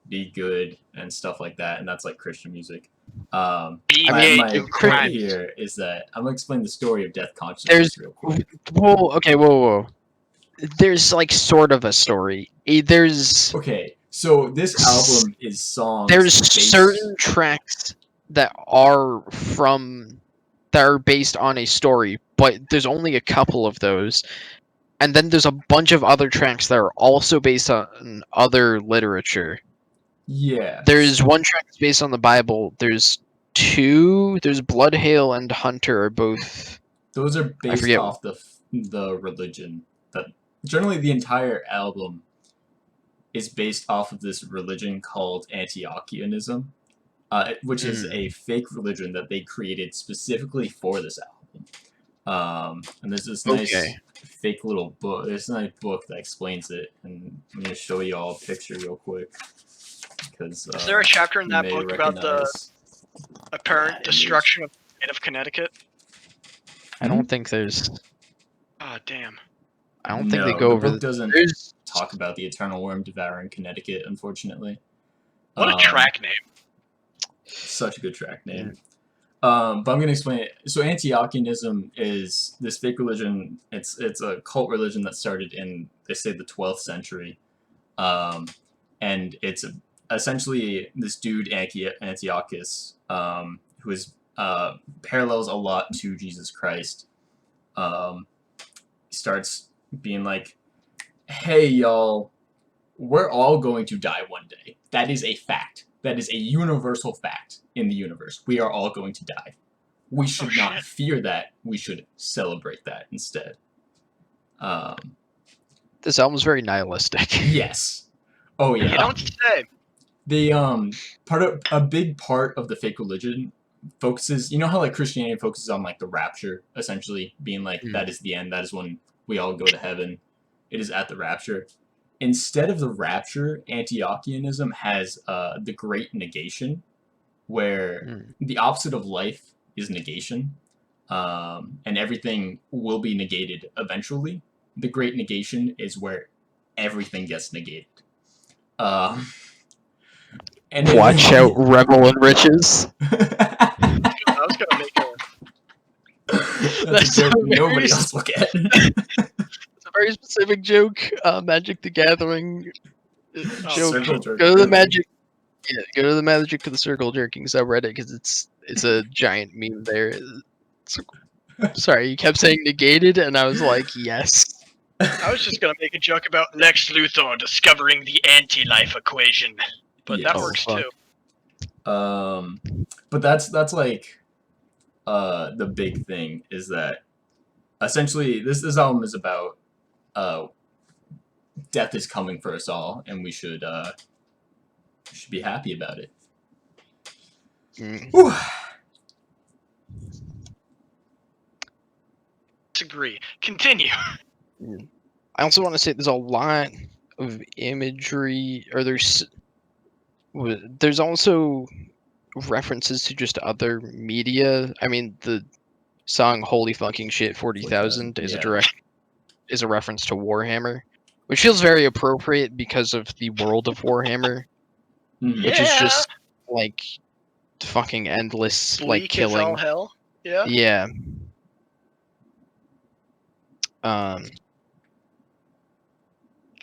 be good and stuff like that, and that's like Christian music. Be I gay, My do point crimes. here is that I'm gonna explain the story of Death Consciousness real quick. whoa. There's like sort of a story. There's Okay, so this album is songs. there's based- certain tracks that are based on a story, but there's only a couple of those. And then there's a bunch of other tracks that are also based on other literature. Yeah. There's one track that's based on the Bible. There's Blood Hail and Hunter are both. Those are based forget. off the religion. That generally the entire album is based off of this religion called Antiochianism, which is a fake religion that they created specifically for this album. And there's this nice fake little book. There's a nice book that explains it, and I'm gonna show you all a picture real quick. Because Is there a chapter in you that may book about the recognize apparent that destruction of the state of Connecticut? I don't think there's. Oh, damn. I don't think they No, go the over. book doesn't There's talk about the eternal worm devouring Connecticut, unfortunately. What a track name. Such a good track name. But I'm going to explain it. So Antiochianism is this fake religion. It's a cult religion that started in, they say, the 12th century. And it's essentially this dude Antiochus, who is parallels a lot to Jesus Christ, starts being like, "Hey, y'all, we're all going to die one day. That is a fact. That is a universal fact in the universe. We are all going to die. We should not shit. fear that. We should celebrate that instead." This album's very nihilistic. Yes. Oh yeah. You don't say. The a big part of the fake religion focuses, you know how like Christianity focuses on like the rapture, essentially being like that is the end, that is when we all go to heaven. It is at the rapture. Instead of the rapture, Antiochianism has the great negation, where the opposite of life is negation, and everything will be negated eventually. The great negation is where everything gets negated. And Watch out, revel in riches. I was gonna make a. That's a joke nobody else will get. It's a very specific joke. Magic the Gathering joke. Circle jerk, Go to the really. Magic. Yeah, go to the Magic to the Circle Jerking subreddit because it's a giant meme there. Sorry, you kept saying negated, and I was like, yes. I was just gonna make a joke about Lex Luthor discovering the anti-life equation, but Yes. that works fuck. too. But that's like the big thing is that essentially this album is about death is coming for us all, and we should be happy about it. Whew. Disagree. Continue. I also want to say there's a lot of imagery, or there's also references to just other media. I mean, the song "Holy Fucking Shit 40,000" is yeah. is a reference to Warhammer, which feels very appropriate because of the world of Warhammer, Mhm. which is Yeah. just like fucking endless, like Bleak as all killing. hell. Yeah. Yeah.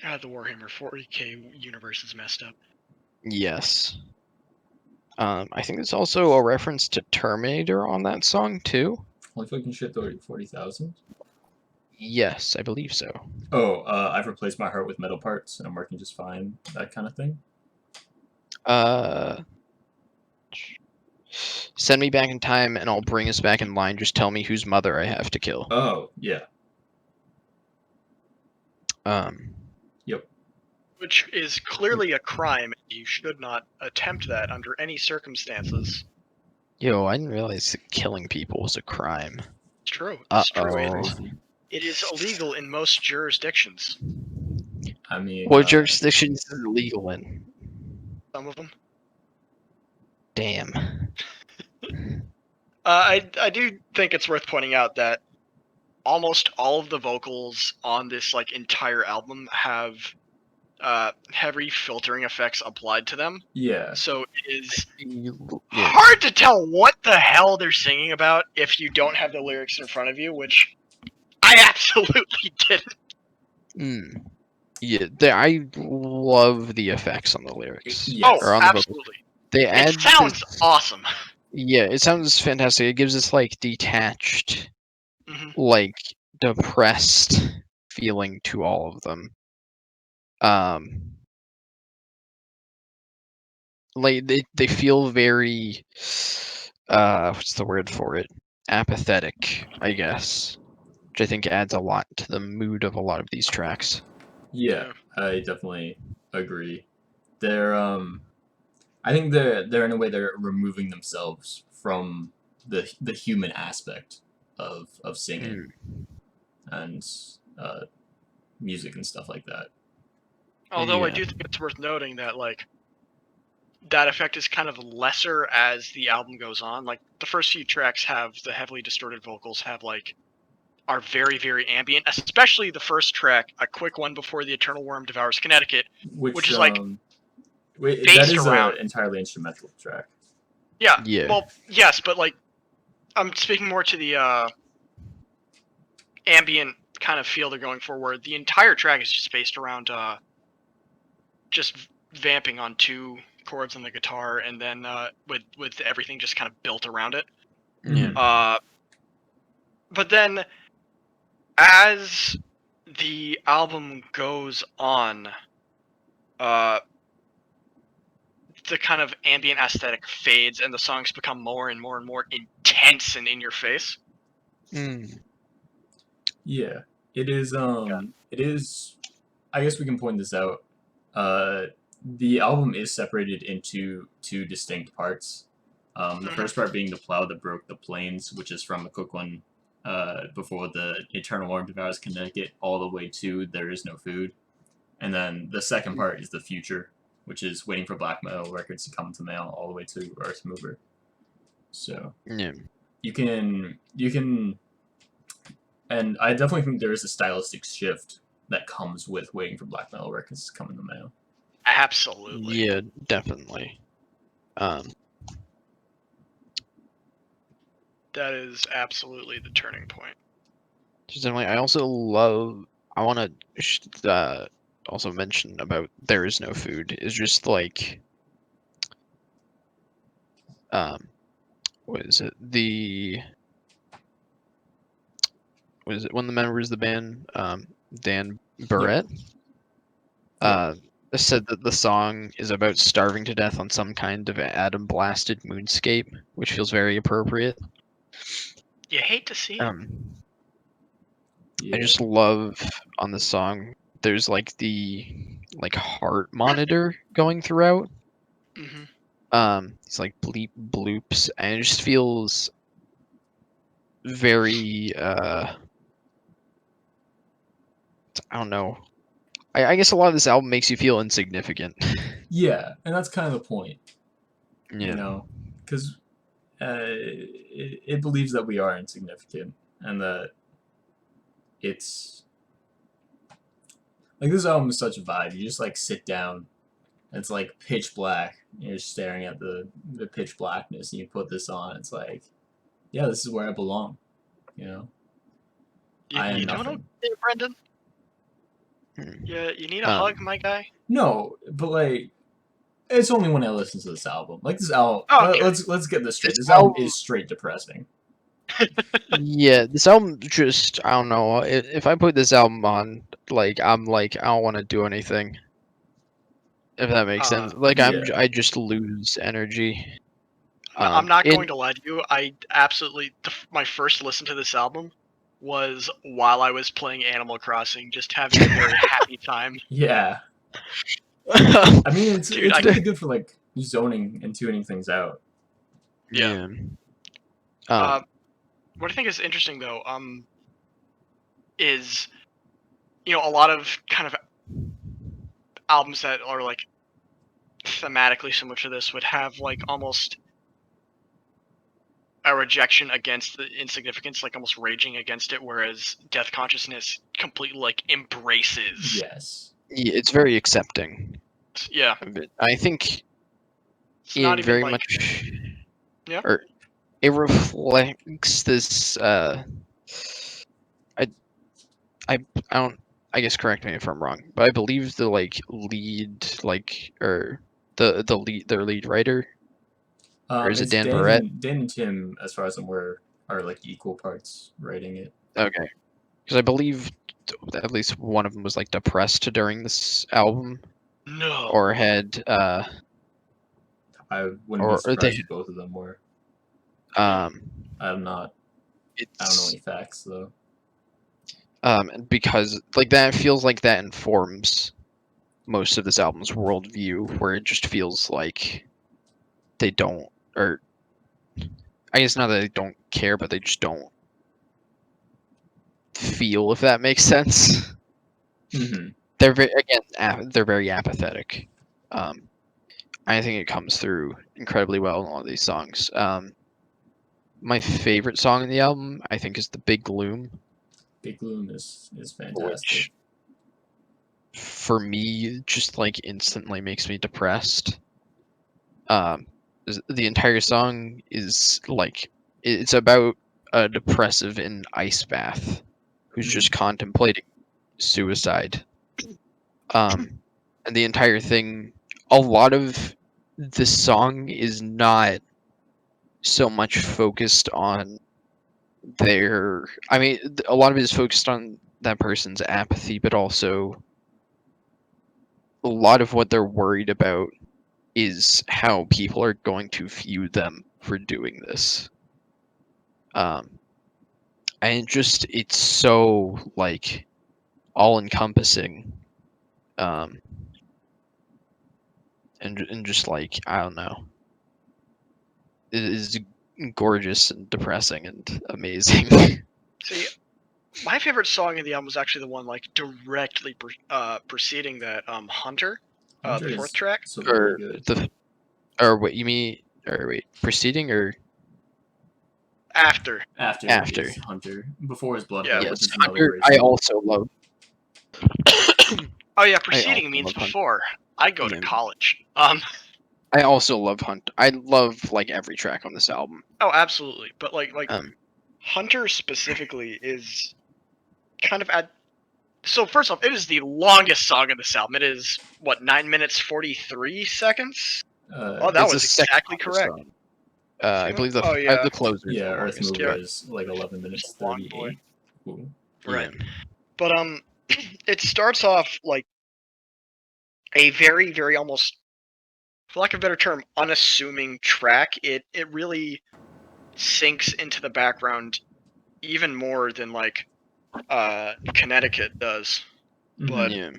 God, the Warhammer 40k universe is messed up. Yes. I think there's also a reference to Terminator on that song too. Holy fucking shit, 40,000. Yes, I believe so. Oh, I've replaced my heart with metal parts, and I'm working just fine. That kind of thing. Send me back in time, and I'll bring us back in line. Just tell me whose mother I have to kill. Oh yeah. Yep. Which is clearly a crime. You should not attempt that under any circumstances. Yo, I didn't realize that killing people was a crime. It's true. It's true. Uh-oh. It is illegal in most jurisdictions. I mean, What jurisdictions is it illegal in? Some of them. Damn. I do think it's worth pointing out that almost all of the vocals on this like entire album have heavy filtering effects applied to them. yeah. So it is Yeah. hard to tell what the hell they're singing about if you don't have the lyrics in front of you, which I absolutely didn't. Yeah, I love the effects on the lyrics. Yes. Or on the vocals. Absolutely. They add It sounds awesome. Yeah, it sounds fantastic. It gives this like detached, Mhm. like depressed feeling to all of them. Like they feel very what's the word for it? Apathetic, I guess. Which I think adds a lot to the mood of a lot of these tracks. Yeah, I definitely agree. They're I think they're in a way they're removing themselves from the human aspect of singing and music and stuff like that. Although I Yeah. do think it's worth noting that like that effect is kind of lesser as the album goes on. Like the first few tracks have the heavily distorted vocals are very, very ambient, especially the first track, A Quick One Before the Eternal Worm Devours Connecticut, which is like wait, that based is around an entirely instrumental track. Yeah. Yeah. Well, yes, but like I'm speaking more to the ambient kind of feel they're going for, where the entire track is just based around just vamping on two chords and the guitar, and then with everything just kind of built around it. Yeah. But then as the album goes on, the kind of ambient aesthetic fades and the songs become more and more and more intense and in your face. Yeah, it is. It is. I guess we can point this out. The album is separated into two distinct parts. The first part being the plow that broke the plains, which is from Coquitlam, before the Eternal Warm devours Connecticut, all the way to There Is No Food, and then the second part is the future, which is waiting for Black Metal Records to come to mail, all the way to Earth Mover. So Yeah. you can, and I definitely think there is a stylistic shift that comes with waiting for Black Metal Records to come in the mail. Absolutely. Yeah, definitely. That is absolutely the turning point. Definitely. I also love. I want to also mention about There Is No Food. Is just like what is it? What is it? One of the members of the band, Dan Barrett, said that the song is about starving to death on some kind of atom-blasted moonscape, which feels very appropriate. You hate to see it. Yeah. I just love on the song. There's like the heart monitor going throughout. It's like bleep bloops, and it just feels very I don't know. I guess a lot of this album makes you feel insignificant. Yeah, and that's kind of the point, Yeah. you know, because it believes that we are insignificant and that it's like this album is such a vibe. You just like sit down, and it's like pitch black. And you're staring at the pitch blackness, and you put this on. It's like, yeah, this is where I belong. You know, I am You doing nothing. okay, Brendan? Yeah, you need a hug, my guy. No, but like, it's only when I listen to this album. Like this album, Okay. let's get this straight. This This album is straight depressing. Yeah, this album just I don't know. If I put this album on, I'm like I don't want to do anything. If that makes sense. Like Yeah. I just lose energy. I'm not going to lie to you. I absolutely my first listen to this album was while I was playing Animal Crossing, just having a very happy time. Yeah. I mean, it's Dude, really good for like zoning and tuning things out. Yeah. What I think is interesting though, is a lot of kind of albums that are like thematically similar to this would have like almost a rejection against the insignificance, like almost raging against it, whereas Deathconsciousness completely like embraces. Yes. Yeah, it's very accepting. Yeah. I think it's not even very like, much. Yeah. Or it reflects this. I don't. I guess correct me if I'm wrong, but I believe the lead or their lead writer, or is it It's Dan Barrett? Dan and Tim, as far as I'm aware, are like equal parts writing it. Okay, because I believe at least one of them was like depressed during this album. No. Or had I wouldn't be or surprised they if both of them were. um I'm not. I don't know any facts though. because like that feels like that informs most of this album's worldview, where it just feels like they don't, or I guess not that they don't care, but they just don't feel, if that makes sense. Mm-hmm. They're very apathetic. I think it comes through incredibly well in all of these songs. My favorite song in the album, I think, is "The Big Gloom." Big Gloom is fantastic. Which, for me, just like instantly makes me depressed. The entire song is like it's about a depressive in an ice bath who's just contemplating suicide. And the entire thing, a lot of this song is not so much focused on their. I mean, a lot of it is focused on that person's apathy, but also a lot of what they're worried about is how people are going to view them for doing this. And it's so like all encompassing, and just like I don't know, it is gorgeous and depressing and amazing. See, my favorite song in the album was actually the one like directly preceding that, Hunter, Hunter the fourth is track. super good. Or what you mean? Or wait, preceding or After. After after? is Hunter. Before is Blood Yeah. Hail, Yes, which is another Hunter. great I song. also love. Oh yeah, I also preceding means love Hunter. before. I go to Yeah. college. I also love Hunt. I love like every track on this album. Oh, absolutely. But like Um, Hunter specifically is kind of at. So first off, it is the longest song on this album. It is what 9 minutes 43 seconds. Oh, that it's the was second exactly longest correct. song. I Second? believe the Oh yeah, the closer is Yeah, the Earth longest. Mover yeah. is like 11 minutes It's a long boy. 38. Cool. Right. Yeah. But it starts off like a very, very almost, for lack of a better term, unassuming track. It really sinks into the background even more than like Connecticut does. But Yeah.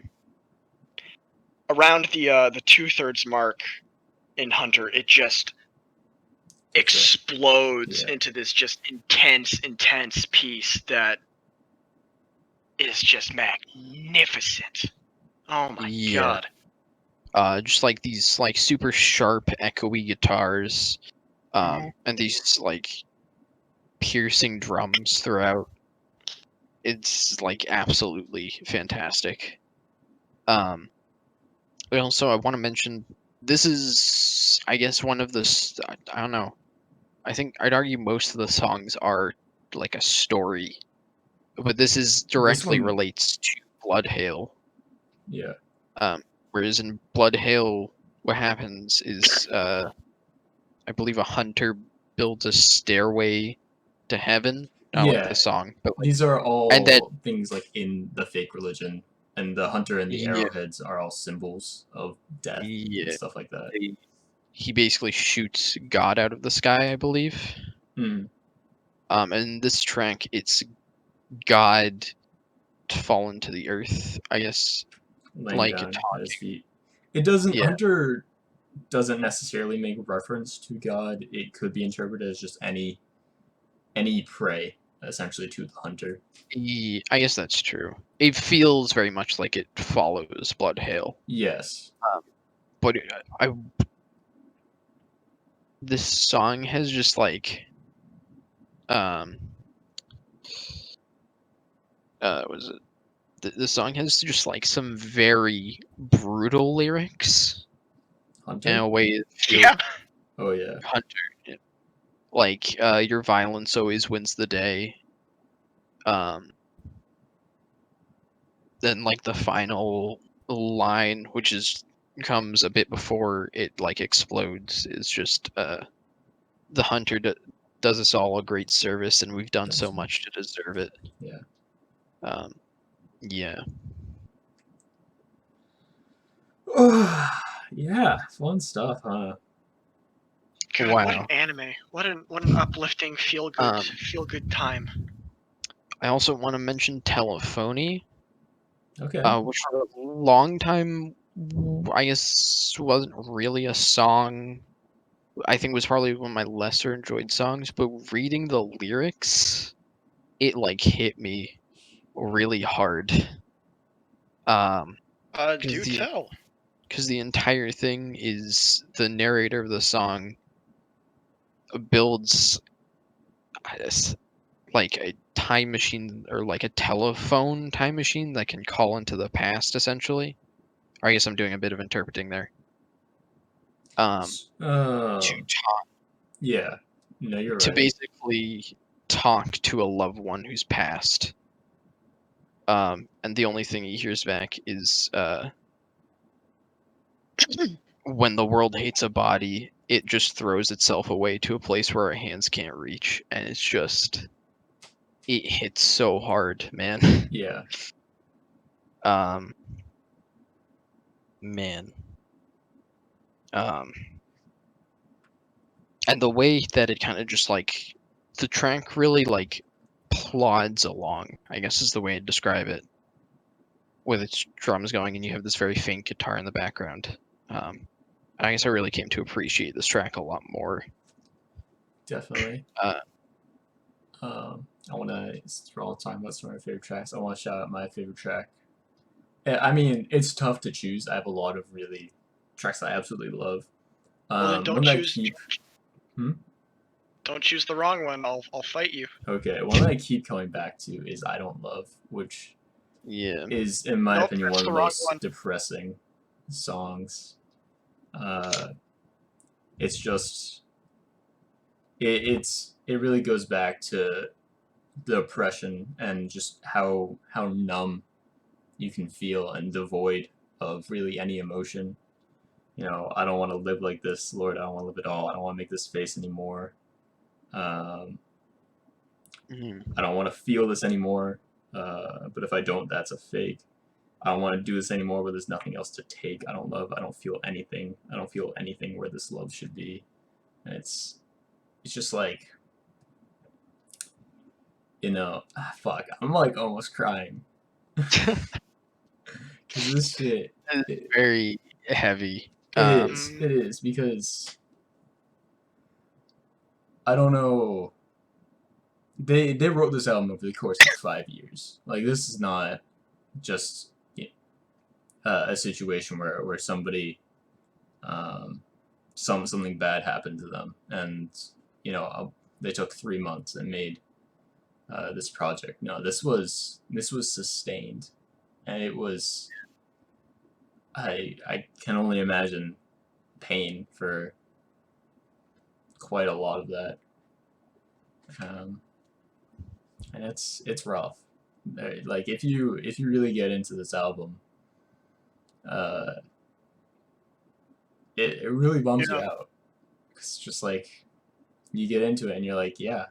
around the 2/3 mark in Hunter, it just explodes Yeah. into this just intense piece that is just magnificent. Oh my Yeah. god. Just like these like super sharp echoey guitars, Mhm. and these like piercing drums throughout. It's like absolutely fantastic. Um, but also I want to mention this is I guess one of the I don't know. I think I'd argue most of the songs are like a story, but this is This directly one, relates to Blood Hail. yeah. Whereas in Blood Hail, what happens is I believe a hunter builds a stairway to heaven. Not like the Yeah, song, but like, these are and then all things like in the fake religion. And the hunter and the yeah, arrowheads are all symbols of death and yeah, stuff like that. he basically shoots God out of the sky, I believe. Hmm. And this track, it's God to fall into the earth, I guess, Laying like down at his talking. feet. It doesn't, Yeah, Hunter doesn't necessarily make reference to God. It could be interpreted as just any prey, essentially, to the hunter. I guess that's true. It feels very much like it follows Blood Hail. Yes. But I this song has just like um was it the song has just like some very brutal lyrics in Hunter? a way that feels Yeah. Oh, yeah. Hunter, yeah. Like your violence always wins the day. Um, then like the final line, which is comes a bit before it like explodes, is just the hunter does us all a great service, and we've done so much to deserve it. Yeah. Um, yeah, Yeah, fun stuff, huh? God, what an wow. anime. What an uplifting feel good time. I also want to mention Telephony, Okay. which for a long time, I guess, wasn't really a song. I think was probably one of my lesser enjoyed songs, but reading the lyrics, it like hit me really hard. Because Do tell. the entire thing is the narrator of the song builds this, like a time machine or like a telephone time machine that can call into the past, essentially. Or I guess I'm doing a bit of interpreting there. To Um, talk, yeah. No, you're to right. basically talk to a loved one who's passed. And the only thing he hears back is when the world hates a body, it just throws itself away to a place where our hands can't reach, and it's just it hits so hard, man. Yeah. um, man. Um, and the way that it kind of just like the track really like plods along, I guess is the way to describe it, with its drums going, and you have this very faint guitar in the background. I guess I really came to appreciate this track a lot more. Definitely. Uh, I want to, for all time, what's one of my favorite tracks? I want to shout out my favorite track. I mean, it's tough to choose. I have a lot of really tracks I absolutely love. Well, then don't One that I choose. keep. Hmm? Don't choose the wrong one. I'll fight you. Okay, one that I keep coming back to is "I Don't Love," which yeah. is, in my Nope, opinion, one that's of the the wrong most one. depressing songs. Uh, it's just it really goes back to the oppression and just how numb you can feel and devoid of really any emotion. You know, I don't want to live like this, Lord. I don't want to live at all. I don't want to make this face anymore. Um, Mhm. I don't want to feel this anymore. But if I don't, that's a fake. I don't want to do this anymore where there's nothing else to take. I don't love. I don't feel anything. I don't feel anything where this love should be. And it's just like, fuck. I'm like almost crying because this shit. It's It, very heavy. it is. Mm, It is because I don't know. They wrote this album over the course of 5 years. Like this is not just a situation where somebody something bad happened to them and they took 3 months and made this project. No, this was sustained, and it was I can only imagine pain for quite a lot of that, um, and it's rough. Like if you really get into this album, uh, it really bums you yeah. out. It's just like you get into it and you're like, yeah,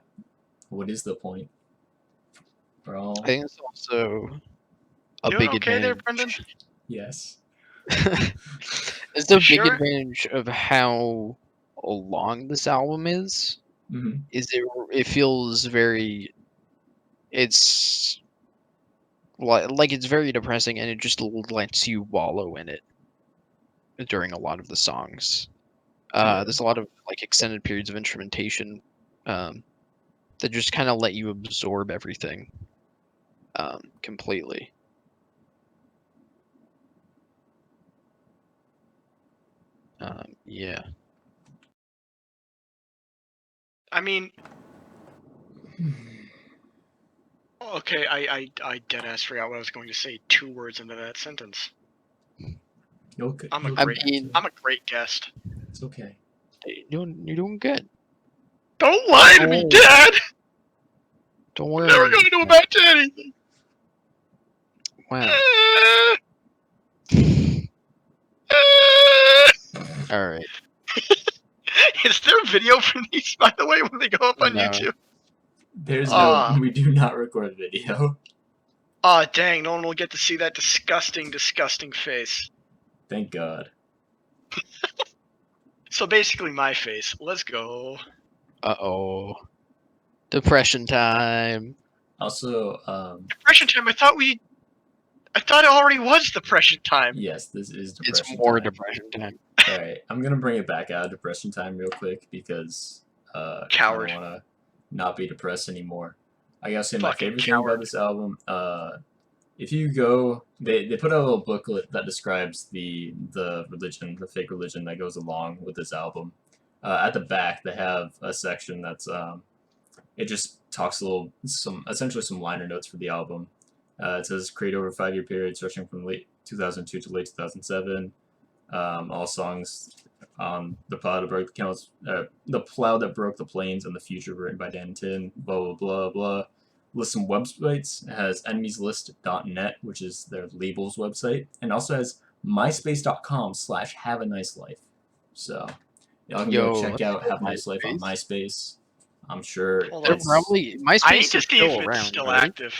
what is the point? We're I all think it's also a Doing big okay there, Brendan? advantage. yes. It's a big Sure. advantage of how long this album is. Mm-hmm. Is it feels very it's like it's very depressing, and it just lets you wallow in it during a lot of the songs. Yeah. There's a lot of like extended periods of instrumentation um, that just kind of let you absorb everything completely. Yeah. I mean, okay. I dead ass forgot what I was going to say. 2 words into that sentence. Okay. I'm a I great. mean, I'm a great guest. It's okay. you're doing good. Don't lie to me, Oh, Dad. don't I'm never worry. gonna go back to anything. Wow. Uh, All right. Is there video for these, by the way, when they go up on No. YouTube? There's no. Ah, We do not record video. dang! No one will get to see that disgusting, disgusting face. Thank God. So basically, my face. Let's go. Uh-oh. Depression time. Also, Depression time. I thought it already was depression time. yes, this is It's depression more time. depression time. All right, I'm gonna bring it back out of depression time real quick because I Coward. want to not be depressed anymore. I gotta say my Fucking favorite thing about coward. this album. If you go, they put out a little booklet that describes the religion, the fake religion that goes along with this album. At the back, they have a section that's it just talks a little essentially some liner notes for the album. It says create over a 5 year period stretching from late 2002 to late 2007. All songs on the plow that broke the plains and the future written by Dan Tin. Blah blah blah blah. Lists some websites. It has enemieslist.net, which is their labels website, and also has myspace.com/haveanicelife. So y'all can go Yo, check let's out go Have a Nice Life on MySpace. MySpace. I'm sure Hold They're on. it's probably I need MySpace to is see still if it's around, still right? active.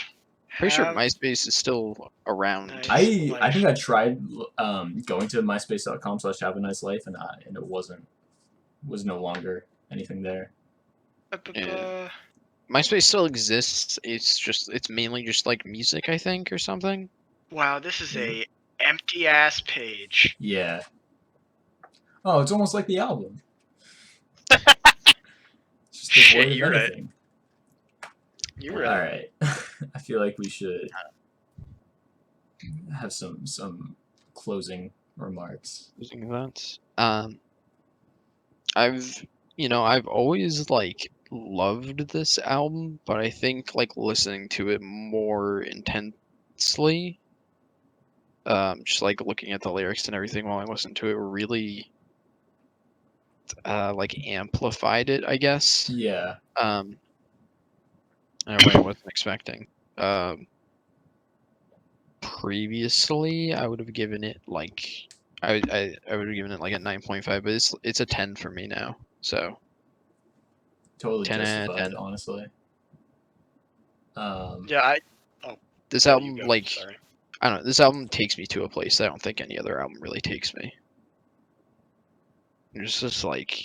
Pretty sure Have MySpace is still around. nice life. I think I tried going to myspace.com/have a nice life and it was no longer anything there. Yeah. MySpace still exists. It's mainly just like music, I think, or something. Wow, this is a empty ass page. Yeah. Oh, it's almost like the album. It's just Shit, devoid of you're right. anything. You're right. All right. I feel like we should have some closing remarks. Closing events. I've always like loved this album, but I think like listening to it more intensely, just like looking at the lyrics and everything while I listened to it really like amplified it, I guess. Yeah. In a way I wasn't expecting. Previously, I would have given it like I would have given it like a 9.5, but it's a 10 for me now. So Totally 10 out of justified, 10. honestly. Yeah, This you album, go. like, Sorry. I don't know, this album takes me to a place I don't think any other album really takes me. There's just like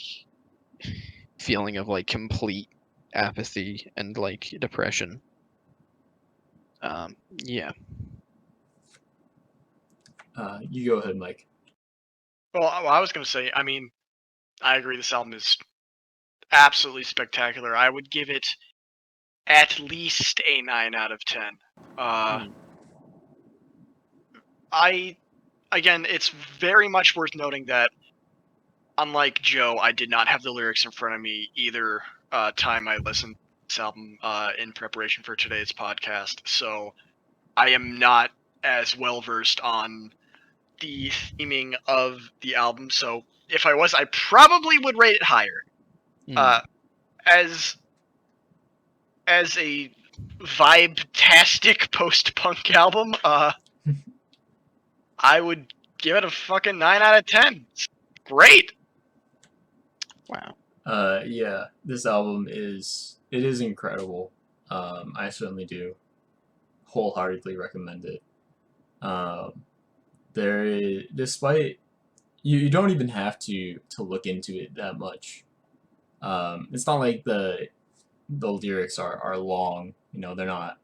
feeling of like complete apathy and like depression. Yeah. You go ahead, Mike. Well, I was gonna say, I mean, I agree. This album is absolutely spectacular. I would give it at least a 9 out of 10. Again, it's very much worth noting that, unlike Joe, I did not have the lyrics in front of me either time I listened to this album in preparation for today's podcast. So I am not as well versed on the theming of the album. So if I was, I probably would rate it higher. As a vibe-tastic post-punk album, I would give it a fucking 9 out of 10. It's great. Wow. Yeah, this album is incredible. I certainly do wholeheartedly recommend it. Despite you don't even have to look into it that much. It's not like the lyrics are long. You know, they're not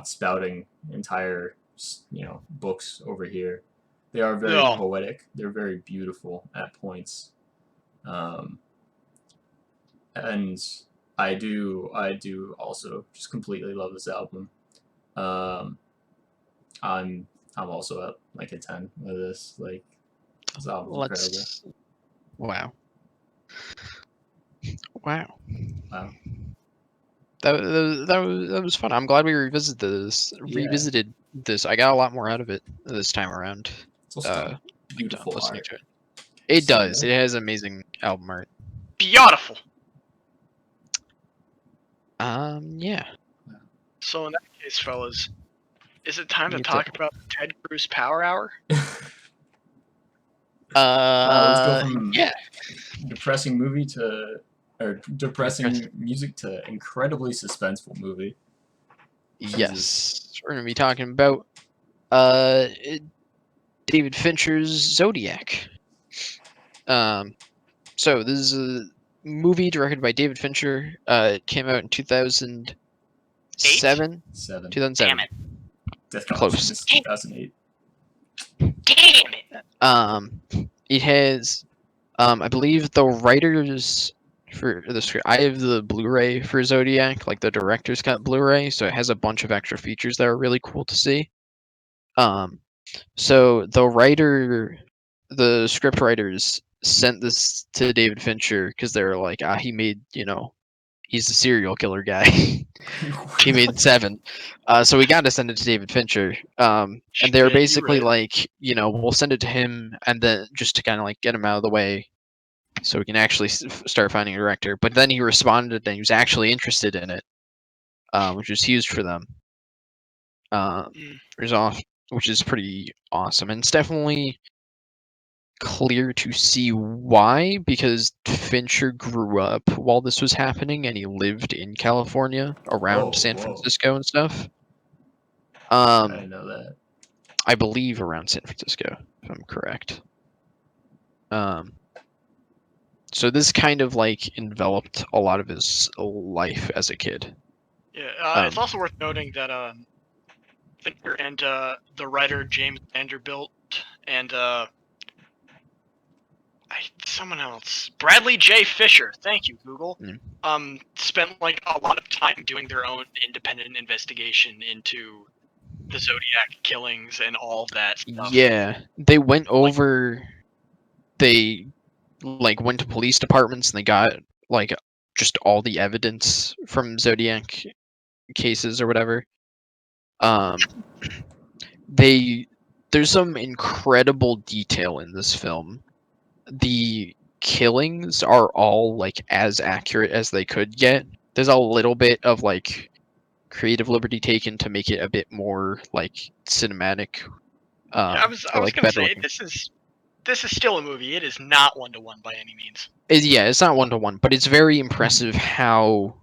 spouting entire books over here. They are very poetic. They're very beautiful at points. And I do also just completely love this album. I'm also at like a 10 with this. Like, this album's incredible. Wow. Wow. Wow. That was fun. I'm glad we revisited this. I got a lot more out of it this time around. It's also beautiful listening art. to it. It does. It has amazing album art. Beautiful. Yeah. So in that case, fellas, is it time to talk about Ted Cruz Power Hour? Let's go from yeah. depressing music to incredibly suspenseful movie. Yes. We're gonna be talking about David Fincher's Zodiac. So this is a movie directed by David Fincher. It came out in 2007. 2007. Damn it. Deathconsciousness 2008. Damn it. It has, I believe the writers for the script. I have the Blu-ray for Zodiac, like the director's cut Blu-ray, so it has a bunch of extra features that are really cool to see. So the script writers sent this to David Fincher because they were like, he made, he's a serial killer guy. He made 7. So we got to send it to David Fincher. And they were basically like, we'll send it to him and then just to kind of like get him out of the way so we can actually start finding a director. But then he responded and he was actually interested in it, which was huge for them. It was which is pretty awesome. And it's definitely clear to see why, because Fincher grew up while this was happening and he lived in California around Oh, San whoa. Francisco and stuff. I didn't know that. I believe around San Francisco, if I'm correct. So this kind of like enveloped a lot of his life as a kid. Yeah, it's also worth noting that Fincher and the writer James Vanderbilt and someone else, Bradley J. Fisher. Thank you, Google. Spent like a lot of time doing their own independent investigation into the Zodiac killings and all of that stuff. Yeah, they went over. They like went to police departments and they got like just all the evidence from Zodiac cases or whatever. There's some incredible detail in this film. The killings are all like as accurate as they could get. There's a little bit of like creative liberty taken to make it a bit more like cinematic. Yeah, I was Like gonna better say looking. this is still a movie. It is not 1-to-1 by any means. Yeah, it's not 1-to-1, but it's very impressive how.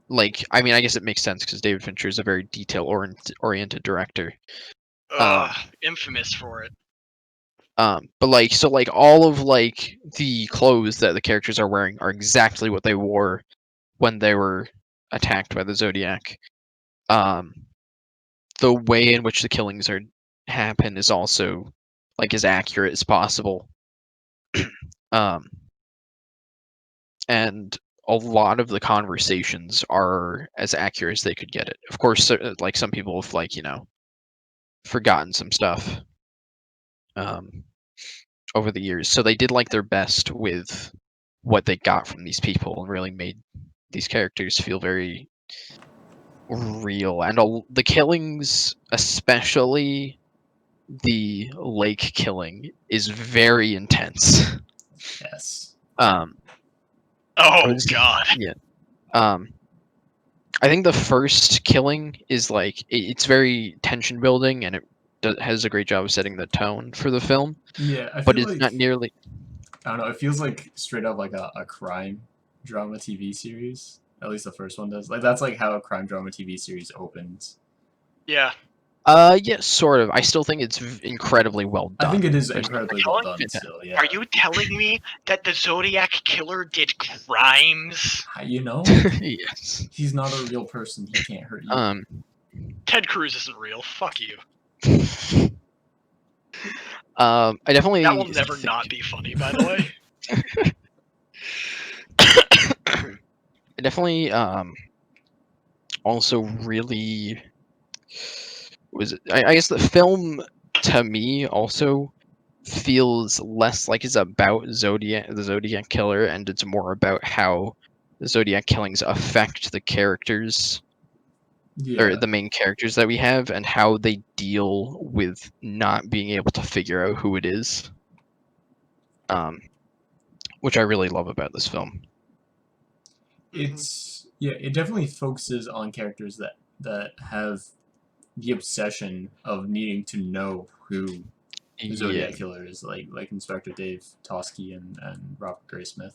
Like, I mean, I guess it makes sense because David Fincher is a very detail-oriented director. Infamous for it. But like, so like all of like the clothes that the characters are wearing are exactly what they wore when they were attacked by the Zodiac. The way in which the killings are happen is also like as accurate as possible. Um, and a lot of the conversations are as accurate as they could get it. Of course, like some people have like forgotten some stuff over the years, so they did like their best with what they got from these people and really made these characters feel very real. And the killings, especially the lake killing, is very intense. Yes. Um, Oh God. yeah. I think the first killing is like it's very tension building and it has a great job of setting the tone for the film, Yeah, I but feel it's like not nearly. I don't know. It feels like straight up like a crime drama TV series. At least the first one does. Like that's like how a crime drama TV series opens. Yeah. Yeah, sort of. I still think it's incredibly well done. I think it is There's incredibly well done. Still, yeah. Are you telling me that the Zodiac killer did crimes? You know, yes. he's not a real person. He can't hurt you. Ted Cruz isn't real. Fuck you. I definitely That will never not be funny, by the way. I definitely also really I guess the film to me also feels less like it's about the Zodiac killer, and it's more about how the Zodiac killings affect the characters or Yeah. the main characters that we have and how they deal with not being able to figure out who it is. Which I really love about this film. It's it definitely focuses on characters that have the obsession of needing to know who the Yeah, Zodiac killer is, like Inspector Dave Toschi and Robert Graysmith.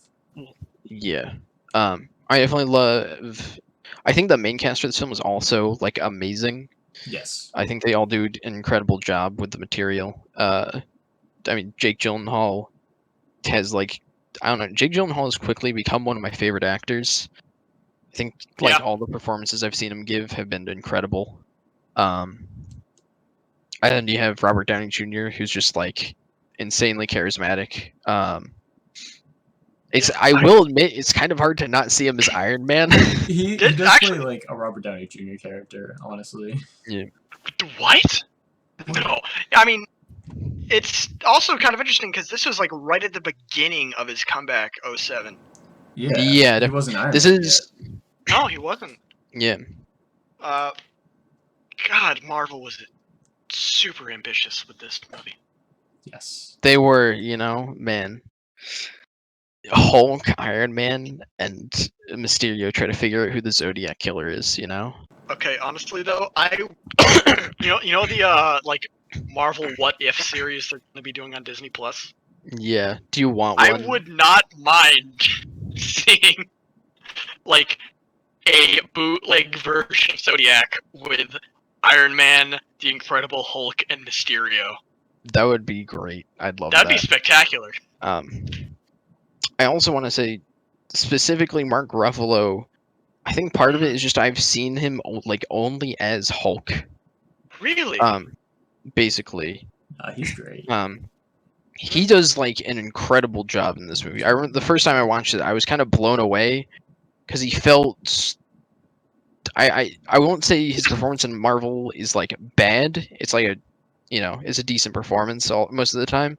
yeah. I definitely love. I think the main cast for this film is also like amazing. Yes. I think they all do an incredible job with the material. I mean, Jake Gyllenhaal has like, I don't know. Jake Gyllenhaal has quickly become one of my favorite actors. I think like Yeah. all the performances I've seen him give have been incredible. And then you have Robert Downey Jr., who's just like insanely charismatic. I will admit it's kind of hard to not see him as Iron Man. He does play like a Robert Downey Jr. character, honestly. Yeah. What? No. I mean, it's also kind of interesting because this was like right at the beginning of his comeback, 07. Yeah. Yeah. He wasn't Iron This Man is. No, he wasn't. Yeah. God, Marvel was super ambitious with this movie. Yes. They were, man. Hulk, Iron Man, and Mysterio try to figure out who the Zodiac killer is. Okay, honestly though, you know the like Marvel What If series they're gonna be doing on Disney Plus. Yeah. Do you want I one? would not mind seeing like a bootleg version of Zodiac with Iron Man, the Incredible Hulk, and Mysterio. That would be great. I'd love That'd be that. spectacular. I also want to say, specifically Mark Ruffalo. I think part of it is just I've seen him like only as Hulk. Really? Basically. He's great. He does like an incredible job in this movie. I remember the first time I watched it, I was kind of blown away because he felt. I won't say his performance in Marvel is like bad. It's like it's a decent performance most of the time.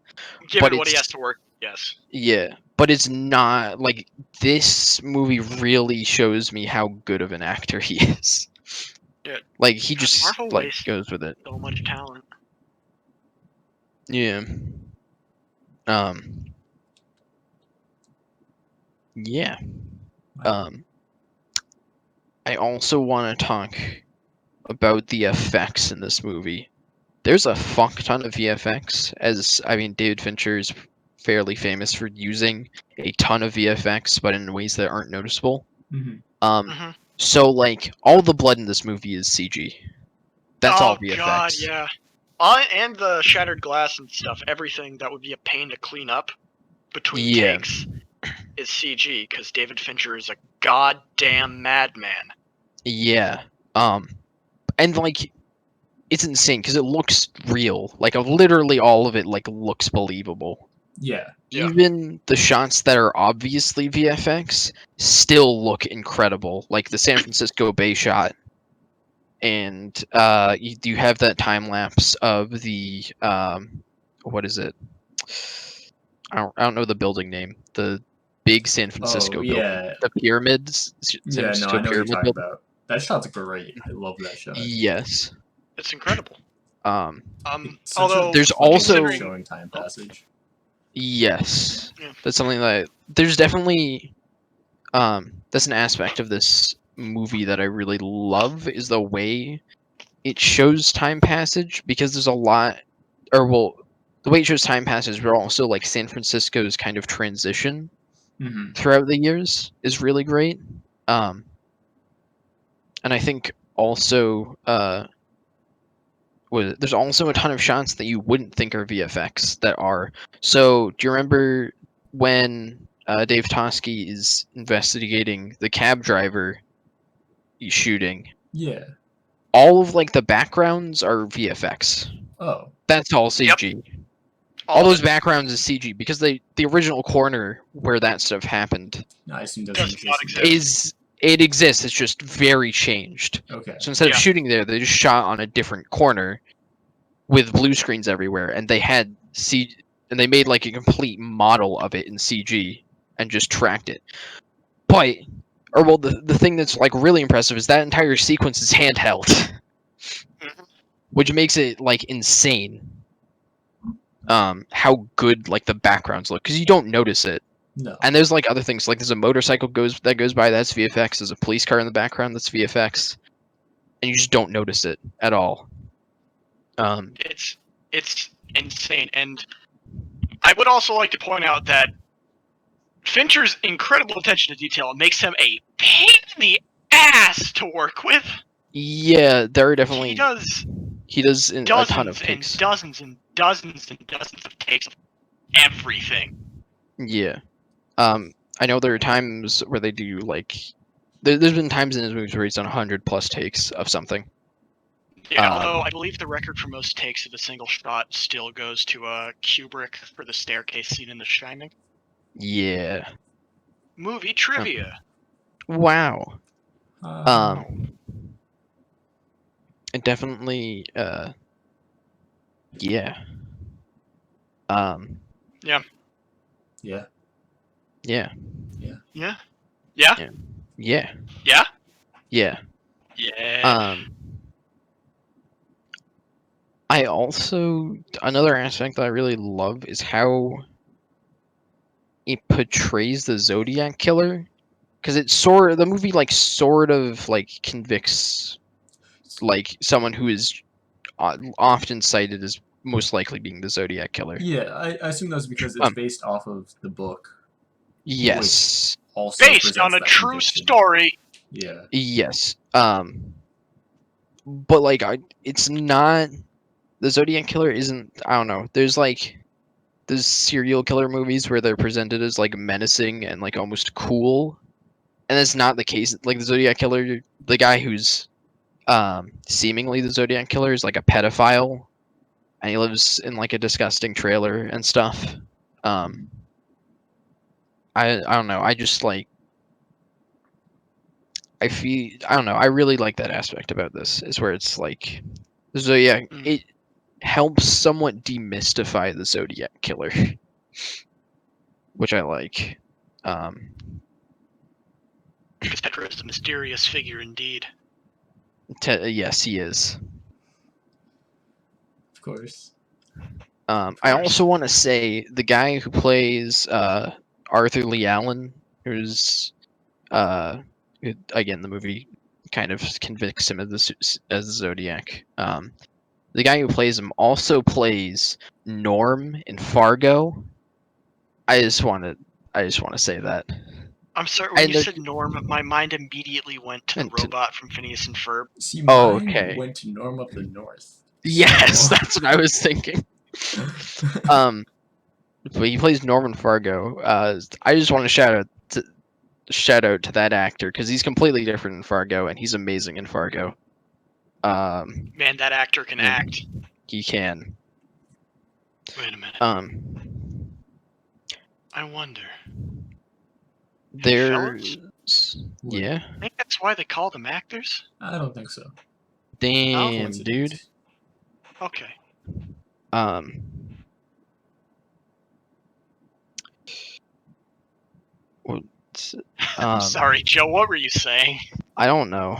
Given But what he has it's to work, yes. yeah, but it's not like this movie really shows me how good of an actor he is. Yeah. Like he God, just Marvel like wastes goes with it. so much talent. Yeah. Um. Yeah. Um. I also want to talk about the effects in this movie. There's a fuck ton of VFX, as I mean, David Fincher is fairly famous for using a ton of VFX, but in ways that aren't noticeable. Mm-hmm. So like all the blood in this movie is CG. That's all Oh VFX. god, yeah. And the shattered glass and stuff, everything that would be a pain to clean up between Yeah. takes is CG, because David Fincher is a goddamn madman. Yeah. And like it's insane because it looks real. Like literally all of it like looks believable. Yeah. Even the shots that are obviously VFX still look incredible. Like the San Francisco Bay shot. And you have that time lapse of the what is it? I don't know the building name. The big San Francisco building. Yeah. The pyramids. San Yeah, no, Francisco I know what you're pyramid talking building. about. That shot's great. I love that shot. Yes. It's incredible. It's such Although a There's clever way of also showing time passage. yes. Yeah. That's something that there's definitely that's an aspect of this movie that I really love is the way it shows time passage because there's a lot the way it shows time passage but also like San Francisco's kind of transition Mm-hmm. throughout the years is really great. And I think also there's also a ton of shots that you wouldn't think are VFX that are. So do you remember when Dave Toschi is investigating the cab driver shooting? Yeah. All of like the backgrounds are VFX. Oh. That's all CG. Yep. All of those it backgrounds is CG because the original corner where that stuff happened No, I assume doesn't does not exist. exist. it exists. It's just very changed. Okay. So instead of Yeah. shooting there, they just shot on a different corner with blue screens everywhere, and they had and they made like a complete model of it in CG and just tracked it. But the thing that's like really impressive is that entire sequence is handheld, Mhm. which makes it like insane. How good like the backgrounds look because you don't notice it. No. And there's like other things like there's a motorcycle goes by that's VFX. There's a police car in the background that's VFX, and you just don't notice it at all. It's insane, and I would also like to point out that Fincher's incredible attention to detail makes him a pain in the ass to work with. Yeah, there are definitely He does a ton of dozens and takes. dozens and dozens and dozens of takes of everything. Yeah. I know there are times where they do like there's been times in his movies where he's done 100+ takes of something. Yeah, although I believe the record for most takes of a single shot still goes to Kubrick for the staircase scene in The Shining. Yeah. Movie trivia. Wow. Uh, It definitely yeah. Yeah. yeah. Yeah. Yeah. Yeah. Yeah. Yeah. Yeah. Yeah. Yeah. I also another aspect that I really love is how it portrays the Zodiac killer, because the movie like sort of like convicts like someone who is often cited as most likely being the Zodiac killer. Yeah, I assume that's because it's Um, based off of the book, which Yes. also Based on presents a that true conviction. story. Yeah. Yes. But like it's not the Zodiac killer isn't, I don't know. There's like those serial killer movies where they're presented as like menacing and like almost cool. And that's not the case. Like the Zodiac killer, the guy who's seemingly the Zodiac killer is like a pedophile and he lives in like a disgusting trailer and stuff. Um I don't know. I just like I don't know. I really like that aspect about this. Is where it's like the Zodiac. It helps somewhat demystify the Zodiac killer, which I like. Because Petra is a mysterious figure indeed. Yes, he is. Of course. I also want to say the guy who plays Arthur Lee Allen, who's again the movie kind of convicts him as the Zodiac. The guy who plays him also plays Norm in Fargo. I just want to say that. I'm sorry, when And you said Norm, my mind immediately went to the and robot from Phineas and Ferb. See, Oh, mine okay. went to Norm of the North. Yes, So- that's what I was thinking. But he plays Norman Fargo. I just want to shout out to that actor because he's completely different in Fargo and he's amazing in Fargo. Man, that actor can Yeah. act. He can. Wait a minute. I wonder. Hey, fellas? Yeah. I think that's why they call them actors. I don't think so. Damn, dude. Coincidence. Okay. What's, I'm sorry, Joe. What were you saying? I don't know.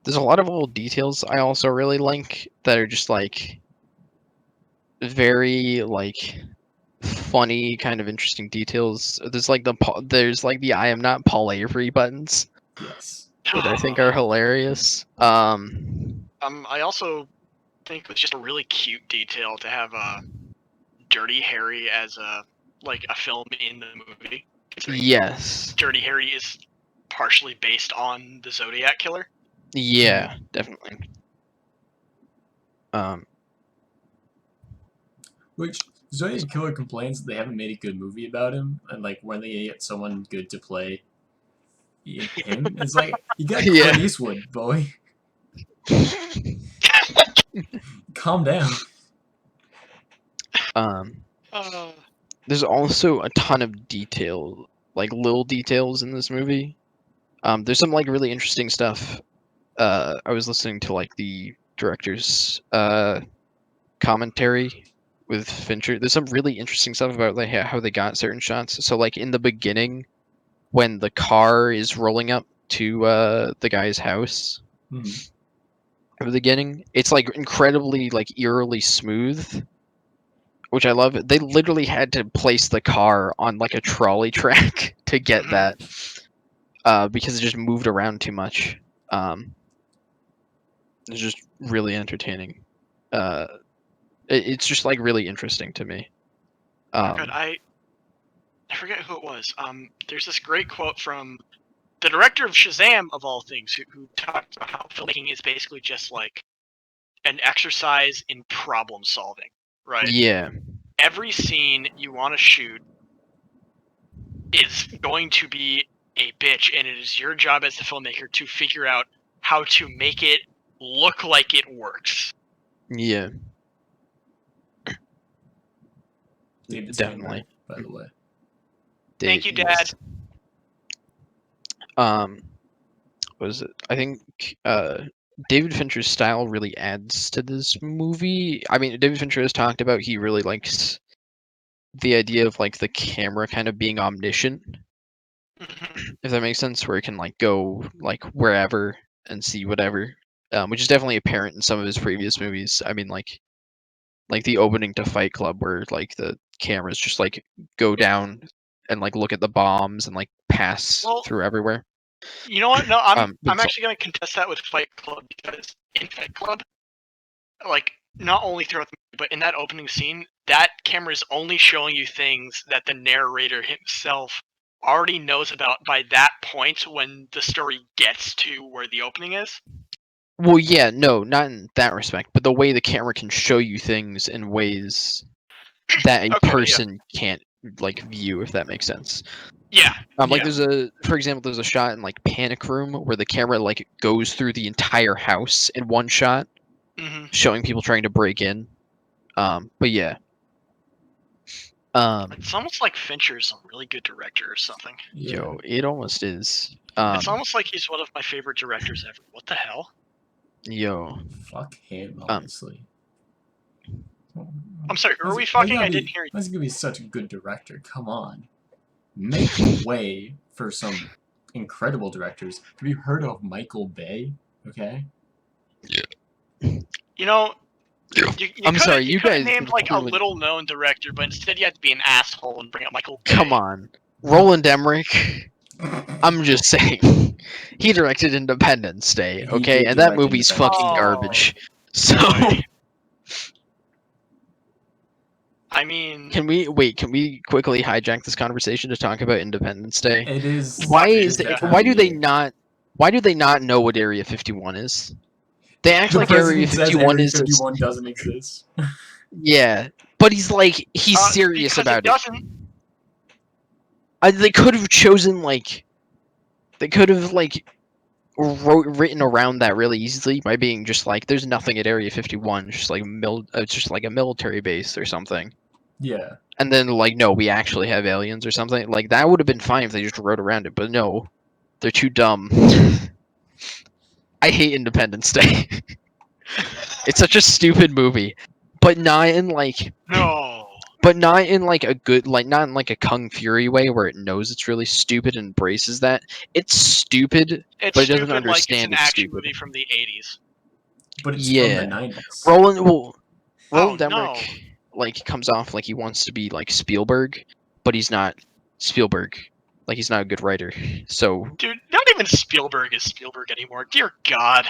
There's a lot of little details I also really like that are just like very like funny, kind of interesting details. There's like the I am not Paul Avery buttons Yes. that I think are hilarious. I also think it's just a really cute detail to have Dirty Harry as a film in the movie. Yes. Dirty Harry is partially based on the Zodiac killer. Yeah, definitely. Which Zodiac Killer complains that they haven't made a good movie about him, and like when they get someone good to play him, it's like you got Yeah. Clint Eastwood, boy. Calm down. There's also a ton of detail, like little details in this movie. There's some like really interesting stuff. I was listening to like the director's commentary with Fincher. There's some really interesting stuff about like how they got certain shots. So like in the beginning, when the car is rolling up to the guy's house, at the beginning, it's like incredibly like eerily smooth, which I love. They literally had to place the car on like a trolley track to get that, because it just moved around too much. It's just really entertaining. It's just like really interesting to me. God, I forget who it was. There's this great quote from the director of Shazam, of all things, who talked about how filmmaking is basically just like an exercise in problem solving, right? Yeah. Every scene you want to shoot is going to be a bitch, and it is your job as the filmmaker to figure out how to make it look like it works. Yeah. David Definitely. Steinberg, by the way. Thank you, Dad. What is it? I think David Fincher's style really adds to this movie. I mean, David Fincher has talked about he really likes the idea of like the camera kind of being omniscient, if that makes sense, where it can like go like wherever and see whatever, which is definitely apparent in some of his previous movies. I mean, like like the opening to Fight Club, where like the cameras just like go down and like look at the bombs and like pass Well, through everywhere. you know what? No, I'm But it's- actually going to contest that with Fight Club, because in Fight Club, like not only throughout the movie, but in that opening scene, that camera is only showing you things that the narrator himself already knows about by that point when the story gets to where the opening is. well, yeah, no, not in that respect, but the way the camera can show you things in ways that a Okay, yeah. person can't like view, if that makes sense. Yeah. Like Yeah. for example, there's a shot in like Panic Room where the camera like goes through the entire house in one shot, hmm showing people trying to break in. But yeah. It's almost like Fincher's a really good director or something. Yeah. Yo, it almost is. It's almost like he's one of my favorite directors ever. What the hell? Yo. Fuck him, honestly. I'm sorry, who are we Why you fucking? gotta I didn't be- hear you. Why is he gonna be such a good director? Come on. Make way for some incredible directors. Have you heard of Michael Bay? Okay. You know, I'm sorry, you could have guys named like a clearly- little known director, but instead you had to be an asshole and bring up Michael Bay. Come on. Roland Emmerich. I'm just saying. He directed Independence Day, He okay? did And that direct movie's Independence fucking Day. garbage. So Boy. I mean, can we quickly hijack this conversation to talk about Independence Day? It is. Why it is that it, time why of do they year. not know what Area 51 is? They act The like Area president says 51 Area is 51 doesn't exist. yeah, but he's serious because about it doesn't. They could have chosen like written around that really easily by being just like there's nothing at Area 51, just like just like a military base or something. Yeah. And then like no, we actually have aliens or something. Like that would have been fine if they just wrote around it, but no. They're too dumb. I hate Independence Day. It's such a stupid movie. But not in like No. but not in like a good not in like a Kung Fury way where it knows it's really stupid and embraces that. It's stupid, It's but it doesn't stupid like it's understand an it's action stupid. movie from the 80s. But it's Yeah. from the 90s. Roland no. Emmerich like comes off like he wants to be like Spielberg, but he's not Spielberg. Like he's not a good writer. So Dude, not even Spielberg is Spielberg anymore. Dear God.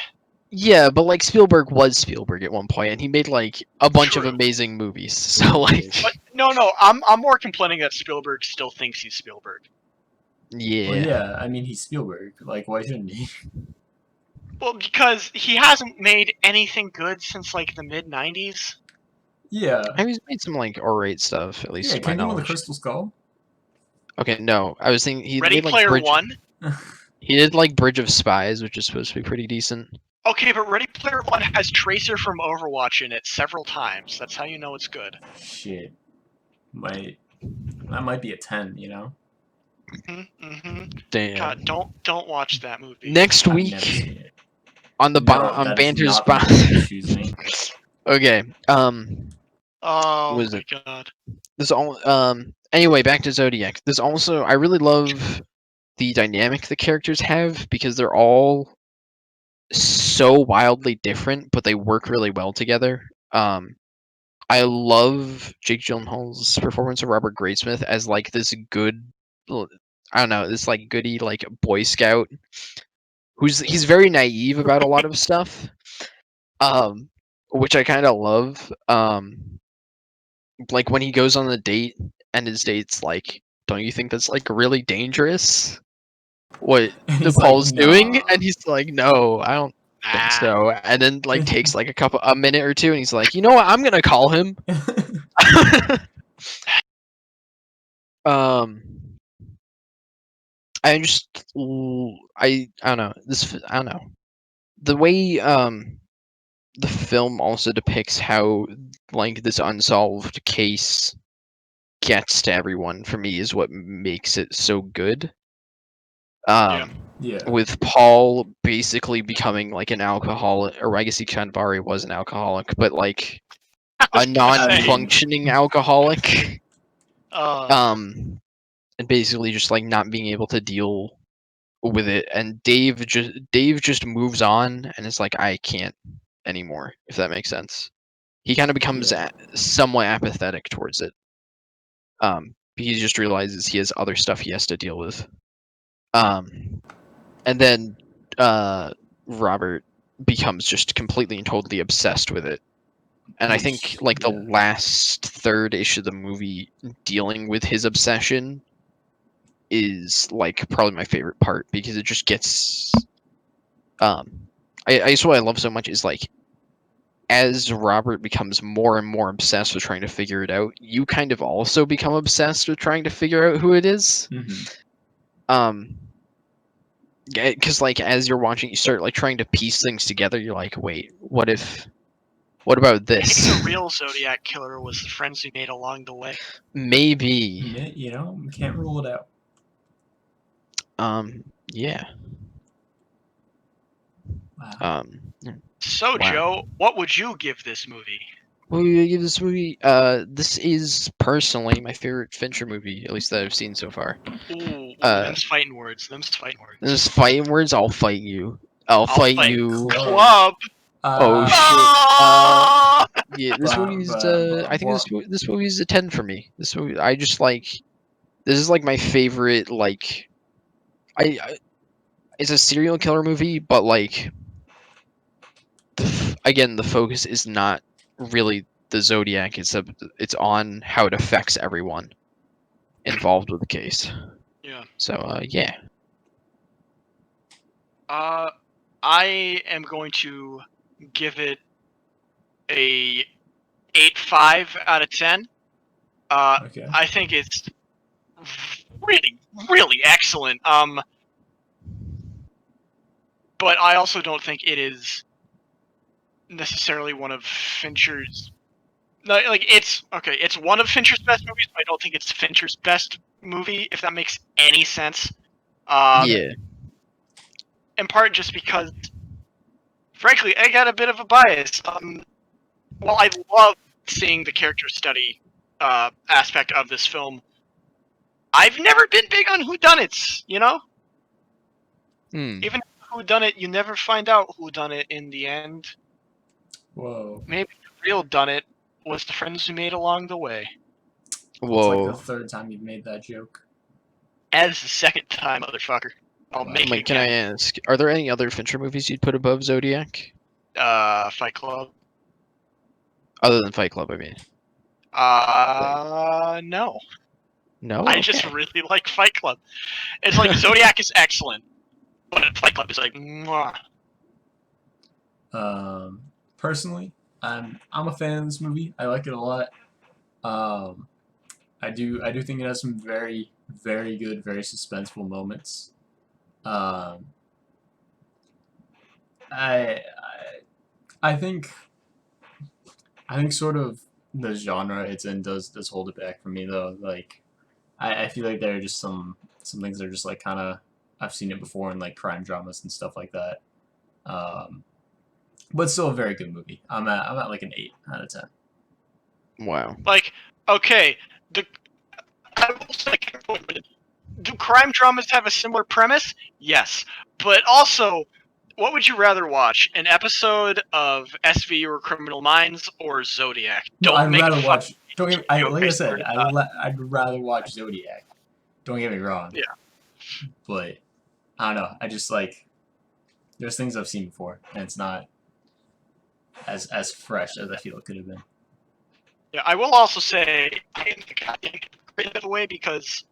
yeah, but like Spielberg was Spielberg at one point, and he made like a bunch of True. amazing movies. So like, But no, I'm more complaining that Spielberg still thinks he's Spielberg. yeah. Well, yeah, I mean, he's Spielberg. Like, why shouldn't he? Well, because he hasn't made anything good since like the mid 90s. Yeah. I mean, he's made some like alright stuff, at least Yeah, to my Kingdom of the knowledge. Crystal Skull? Okay, no, I was thinking he Ready made like Player One. He did like Bridge of Spies, which is supposed to be pretty decent. Okay, but Ready Player One has Tracer from Overwatch in it several times. That's how you know it's good. Shit. That might be a 10, you know? Mm-hmm. Damn. God, don't watch that movie. Next I've week never seen it. on the No, on that is Banter's not the movie you're choosing. Okay. Oh was my it? God. This all anyway, back to Zodiac. This also I really love the dynamic the characters have because they're all so wildly different, but they work really well together. I love Jake Gyllenhaal's performance of Robert Graysmith as like this good, I don't know, this like goody like Boy Scout he's very naive about a lot of stuff, which I kind of love. Like when he goes on a date and his date's like, "Don't you think that's like really dangerous? What And he's Nepal's like, doing?" nah. And he's like, "No, I don't think Ah. so." And then like takes like a minute or two, and he's like, "You know what? I'm gonna call him." I just I don't know I don't know the way the film also depicts how like this unsolved case gets to everyone for me is what makes it so good. Yeah. Yeah. With Paul basically becoming like an alcoholic, or I guess he kind of already was an alcoholic, but like I a was gonna say, non-functioning alcoholic. uh, And basically just like not being able to deal with it, and Dave just moves on and it's like I can't anymore, if that makes sense. He kind of becomes Yeah. somewhat apathetic towards it. He just realizes he has other stuff he has to deal with. And then Robert becomes just completely and totally obsessed with it. And I think like the last third ish of the movie dealing with his obsession is like probably my favorite part because it just gets I guess what I love so much is like as Robert becomes more and more obsessed with trying to figure it out, you kind of also become obsessed with trying to figure out who it is. Mm-hmm. Because like as you're watching, you start like trying to piece things together. You're like, wait, what about Maybe this? the real Zodiac killer was the friends we made along the way. Maybe. You know, can't rule it out. Yeah. Wow. So, Wow. Joe, what would you give this movie? What would you give this movie? This is personally my favorite Fincher movie, at least that I've seen so far. Ooh, Uh, them's fighting words. Them's fighting words. This fighting words. I'll fight you. I'll fight you. Club. Oh shit. Ah! Yeah, this movie's. I think this movie's a 10 for me. This movie, I just like. This is like my favorite. Like, I it's a serial killer movie, but like, again, the focus is not really the Zodiac. It's on how it affects everyone involved with the case. Yeah. So yeah. I am going to give it a 8.5 out of 10. Okay. I think it's really, really excellent. But I also don't think it is necessarily one of Fincher's. No, like it's okay. It's one of Fincher's best movies, but I don't think it's Fincher's best movie. If that makes any sense. Yeah. In part just because, frankly, I got a bit of a bias. While I love seeing the character study aspect of this film, I've never been big on whodunits. You know, even whodunit, you never find out whodunit in the end. Whoa. Maybe the real dunit was the friends we made along the way. Whoa. It's like the third time you've made that joke. As the second time, motherfucker. I'll make it Can I again. ask, are there any other Fincher movies you'd put above Zodiac? Fight Club. Other than Fight Club, I mean. No. No? I just really like Fight Club. It's like Zodiac is excellent, but Fight Club is like, mwah. Personally, I'm a fan of this movie. I like it a lot. I do think it has some very, very good, very suspenseful moments. I I think sort of the genre it's in does hold it back for me though. Like I feel like there are just some things that are just like kind of I've seen it before in like crime dramas and stuff like that. But still a very good movie. I'm at like an 8 out of 10. Wow. Like, okay, I will say, do crime dramas have a similar premise? Yes, but also, what would you rather watch? An episode of SVU or Criminal Minds or Zodiac? No, I'd rather watch. Like I okay, said, I'd rather watch Zodiac. Don't get me wrong. Yeah. But I don't know. I just like there's things I've seen before, and it's not as fresh as I feel it could have been. Yeah, I will also say I think I gave a bit of away because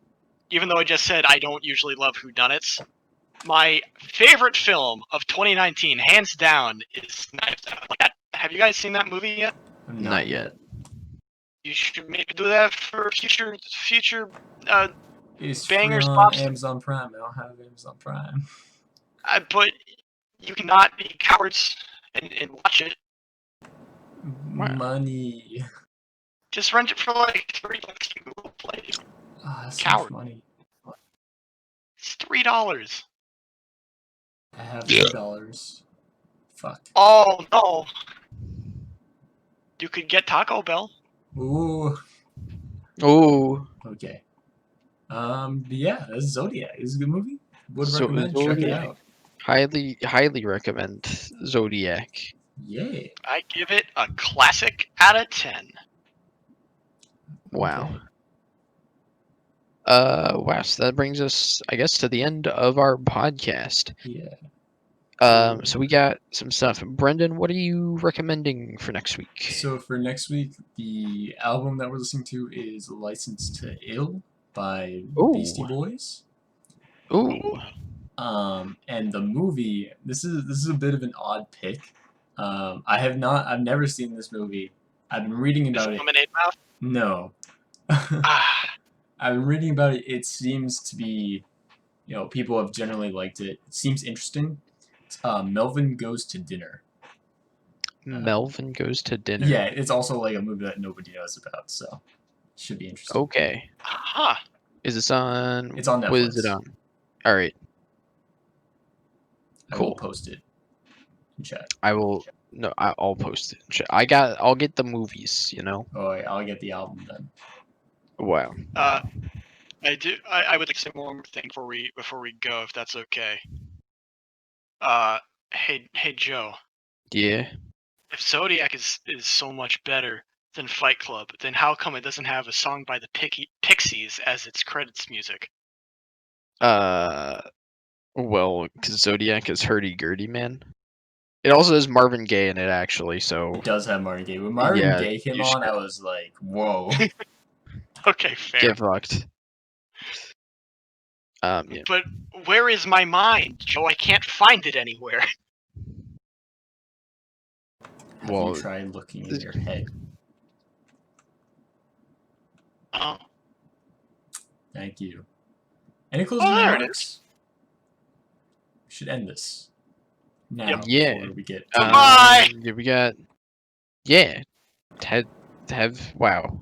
even though I just said I don't usually love whodunits, my favorite film of 2019, hands down, is Knives Out. Like, have you guys seen that movie yet? No. Not yet. You should maybe do that for future It's Bangers, free on Bops. Amazon Prime. I don't have Amazon Prime. But you cannot be cowards and watch it. Money. Just rent it for like $3. You will play. That's Coward. so much money. It's $3. I have $2. Fuck. Oh no! You could get Taco Bell. Ooh. Oh. Okay. Yeah, that's Zodiac. It's a good movie. Would So, recommend. Check it Zodiac. out. Highly recommend Zodiac. Yeah. I give it a classic out of 10. Wow. Okay. Wow. So that brings us, I guess, to the end of our podcast. Yeah. So we got some stuff. Brendan, what are you recommending for next week? So for next week, the album that we're listening to is "License to Ill" by Beastie Ooh. Boys. Ooh. And the movie, this is a bit of an odd pick. I've never seen this movie. I've been reading Is about it it. Lemonade Mouth? No. Ah, I've been reading about it. It seems to be, people have generally liked it. It seems interesting. It's, Melvin Goes to Dinner. Melvin Goes to Dinner. Yeah, it's also like a movie that nobody knows about, so should be interesting. Okay. huh. Is this on? It's on What is it Netflix. on? All right. I will Cool. post it in chat. I will. No, I'll post it. I'll get the movies. Oh, yeah, I'll get the album then. Wow. I would like to say one more thing before we go, if that's okay. Hey Joe. Yeah. If Zodiac is so much better than Fight Club, then how come it doesn't have a song by the Pixies as its credits music? Well, because Zodiac is hurdy-gurdy, man. It also has Marvin Gaye in it, actually. So It does have Marvin Gaye. When Marvin yeah, Gaye came you on, should I was like, whoa. Okay, fair. get fucked. Yeah. But where is my mind, Joe? I can't find it anywhere. Have Well, you tried looking in your head? Oh, Thank you. Any closing there it remarks? We should end this now Yep. Yeah. before we get Goodbye! Yeah, we got. Yeah. Have wow.